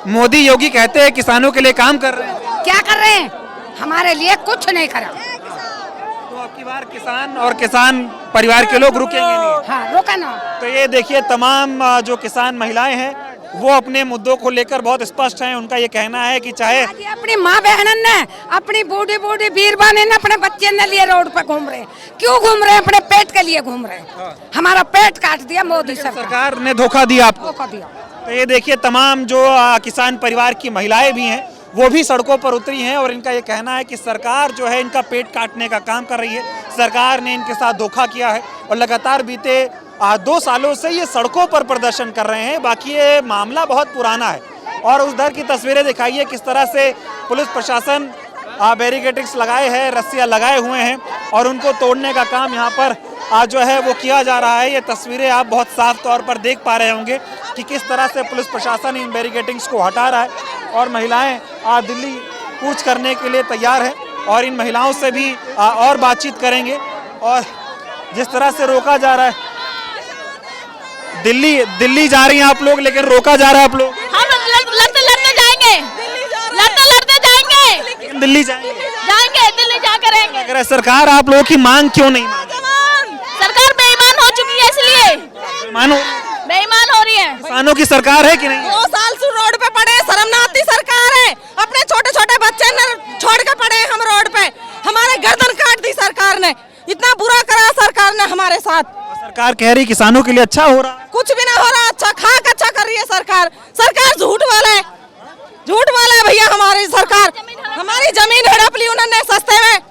मोदी योगी कहते हैं किसानों के लिए काम कर रहे हैं। क्या कर रहे हैं? हमारे लिए कुछ नहीं करा। तो अब की बार किसान और किसान परिवार के लोग रुकेंगे नहीं। हाँ, रुका ना। तो ये देखिए तमाम जो किसान महिलाएं हैं वो अपने मुद्दों को लेकर बहुत स्पष्ट हैं। उनका ये कहना है कि चाहे अपनी माँ बहनन ने, अपनी बूढ़ी बूढ़ी बीरबाने ने अपने बच्चे ने लिए रोड पे घूम रहे हैं। क्यों घूम रहे हैं? अपने पेट के लिए घूम रहे हैं। हमारा पेट काट दिया मोदी सरकार ने, धोखा दिया आपको। धोखा दिया। तो ये देखिए तमाम जो किसान परिवार की महिलाएं भी हैं वो भी सड़कों पर उतरी हैं और इनका ये कहना है कि सरकार जो है इनका पेट काटने का काम कर रही है। सरकार ने इनके साथ धोखा किया है और लगातार बीते 2 सालों से ये सड़कों पर प्रदर्शन कर रहे हैं। बाकी ये मामला बहुत पुराना है और उस दर की तस्वीरें दिखाइए किस तरह से पुलिस प्रशासन बैरिकेडिंग्स लगाए हैं, रस्सियां लगाए हुए हैं और उनको तोड़ने का काम यहाँ पर जो है वो किया जा रहा है। ये तस्वीरें आप बहुत साफ तौर पर देख पा रहे होंगे कि किस तरह से पुलिस प्रशासन इन बैरिकेडिंग्स को हटा रहा है और महिलाएं दिल्ली कूच करने के लिए तैयार है और इन महिलाओं से भी और बातचीत करेंगे। और जिस तरह से रोका जा रहा है, दिल्ली जा रही हैं आप लोग, लेकिन रोका जा रहा है आप लोग। हम लड़ते जाएंगे, लड़ते जाएंगे, दिल्ली जाएंगे, दिल्ली जाकर रहेंगे। अगर सरकार आप लोगों की मांग क्यों नहीं? सरकार बेईमान हो चुकी है, इसलिए बेईमान हो रही है। किसानों की सरकार है कि नहीं? 2 साल से रोड पे पड़े, शर्म ना आती सरकार है। अपने छोटे छोटे बच्चे छोड़ के पड़े हम रोड पे, हमारे गर्दन काट दी सरकार ने। इतना बुरा करा सरकार ने हमारे साथ। सरकार कह रही किसानों के लिए अच्छा हो रहा है। कुछ भी ना हो रहा, अच्छा खाक अच्छा कर रही है सरकार। सरकार झूठ वाला है, झूठ वाला है भैया। हमारी सरकार हमारी जमीन हड़प ली उन्होंने, सस्ते में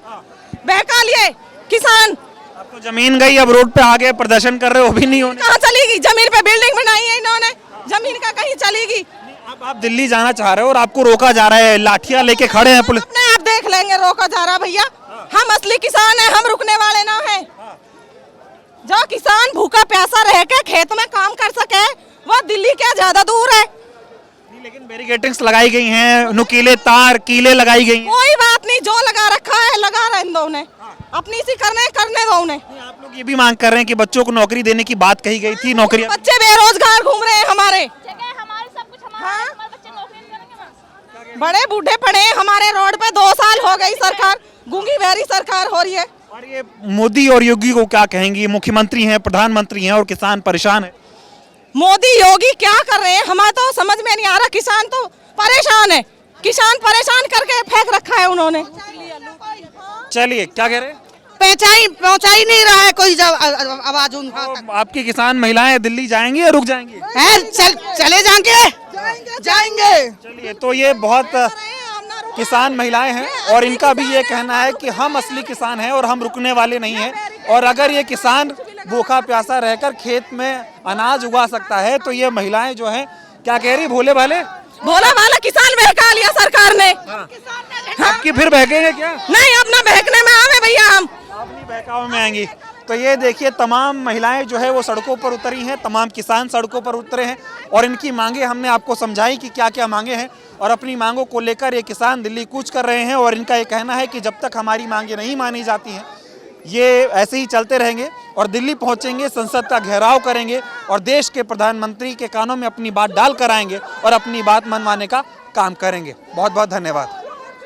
बहका लिए किसान। अब तो जमीन गई, अब रोड पे आगे प्रदर्शन कर रहे हो, भी नहीं होने। कहाँ चलेगी? जमीन पे बिल्डिंग बनाई है इन्होंने, जमीन का कहीं चलेगी? अब आप दिल्ली जाना चाह रहे हो और आपको रोका जा रहा है, लाठियां लेके खड़े हैं पुलिस। अपने आप देख लेंगे, रोका जा रहा भैया। हम असली किसान हैं, हम रुकने वाले ना हैं। जो किसान भूखा प्यासा रह के खेत में काम कर सके वो दिल्ली क्या ज्यादा दूर है? लेकिन बैरिकेडिंग्स लगाई गई हैं, नुकीले तार कीले लगाई गई हैं। कोई बात नहीं, जो लगा रखा है लगा रहे दो उन्हें, अपनी सी करने दो उन्हें। आप लोग ये भी मांग कर रहे हैं कि बच्चों को नौकरी देने की बात कही गई थी, नौकरी। बच्चे बेरोजगार घूम रहे हैं हमारे, बड़े बूढ़े पड़े हैं हमारे रोड पे। 2 साल हो गई, सरकार गूंगी बहरी सरकार हो रही है। और ये मोदी और योगी को क्या कहेंगी? मुख्यमंत्री हैं, प्रधानमंत्री हैं और किसान परेशान है। मोदी योगी क्या कर रहे हैं हमें तो समझ में नहीं आ रहा। किसान तो परेशान है, किसान परेशान करके फेंक रखा है उन्होंने। चलिए, क्या कह रहे हैं? पहुंचा ही नहीं रहा है कोई आवाज उनका। तो आपकी किसान महिलाएं दिल्ली जाएंगी या रुक जाएंगी? चले जाएंगे। चलिए, तो ये बहुत किसान महिलाएं हैं और इनका भी ये कहना है कि हम असली किसान हैं और हम रुकने वाले नहीं हैं। और अगर ये किसान भूखा प्यासा रहकर खेत में अनाज उगा सकता है तो ये महिलाएं जो हैं, क्या कह रही? भोला भाला किसान बहका लिया सरकार ने। आपकी फिर बहकेंगे क्या? नहीं, अपना बहकने में आवे भैया, हम अपनी बहकावे में आएंगी। तो ये देखिए तमाम महिलाएं जो है वो सड़कों पर उतरी हैं, तमाम किसान सड़कों पर उतरे हैं और इनकी मांगे हमने आपको समझाई कि क्या क्या मांगे हैं और अपनी मांगों को लेकर ये किसान दिल्ली कूच कर रहे हैं। और इनका ये कहना है कि जब तक हमारी मांगे नहीं मानी जाती हैं, ये ऐसे ही चलते रहेंगे और दिल्ली पहुंचेंगे, संसद का घेराव करेंगे और देश के प्रधानमंत्री के कानों में अपनी बात डाल कर आएंगे और अपनी बात मनवाने का काम करेंगे। बहुत बहुत धन्यवाद।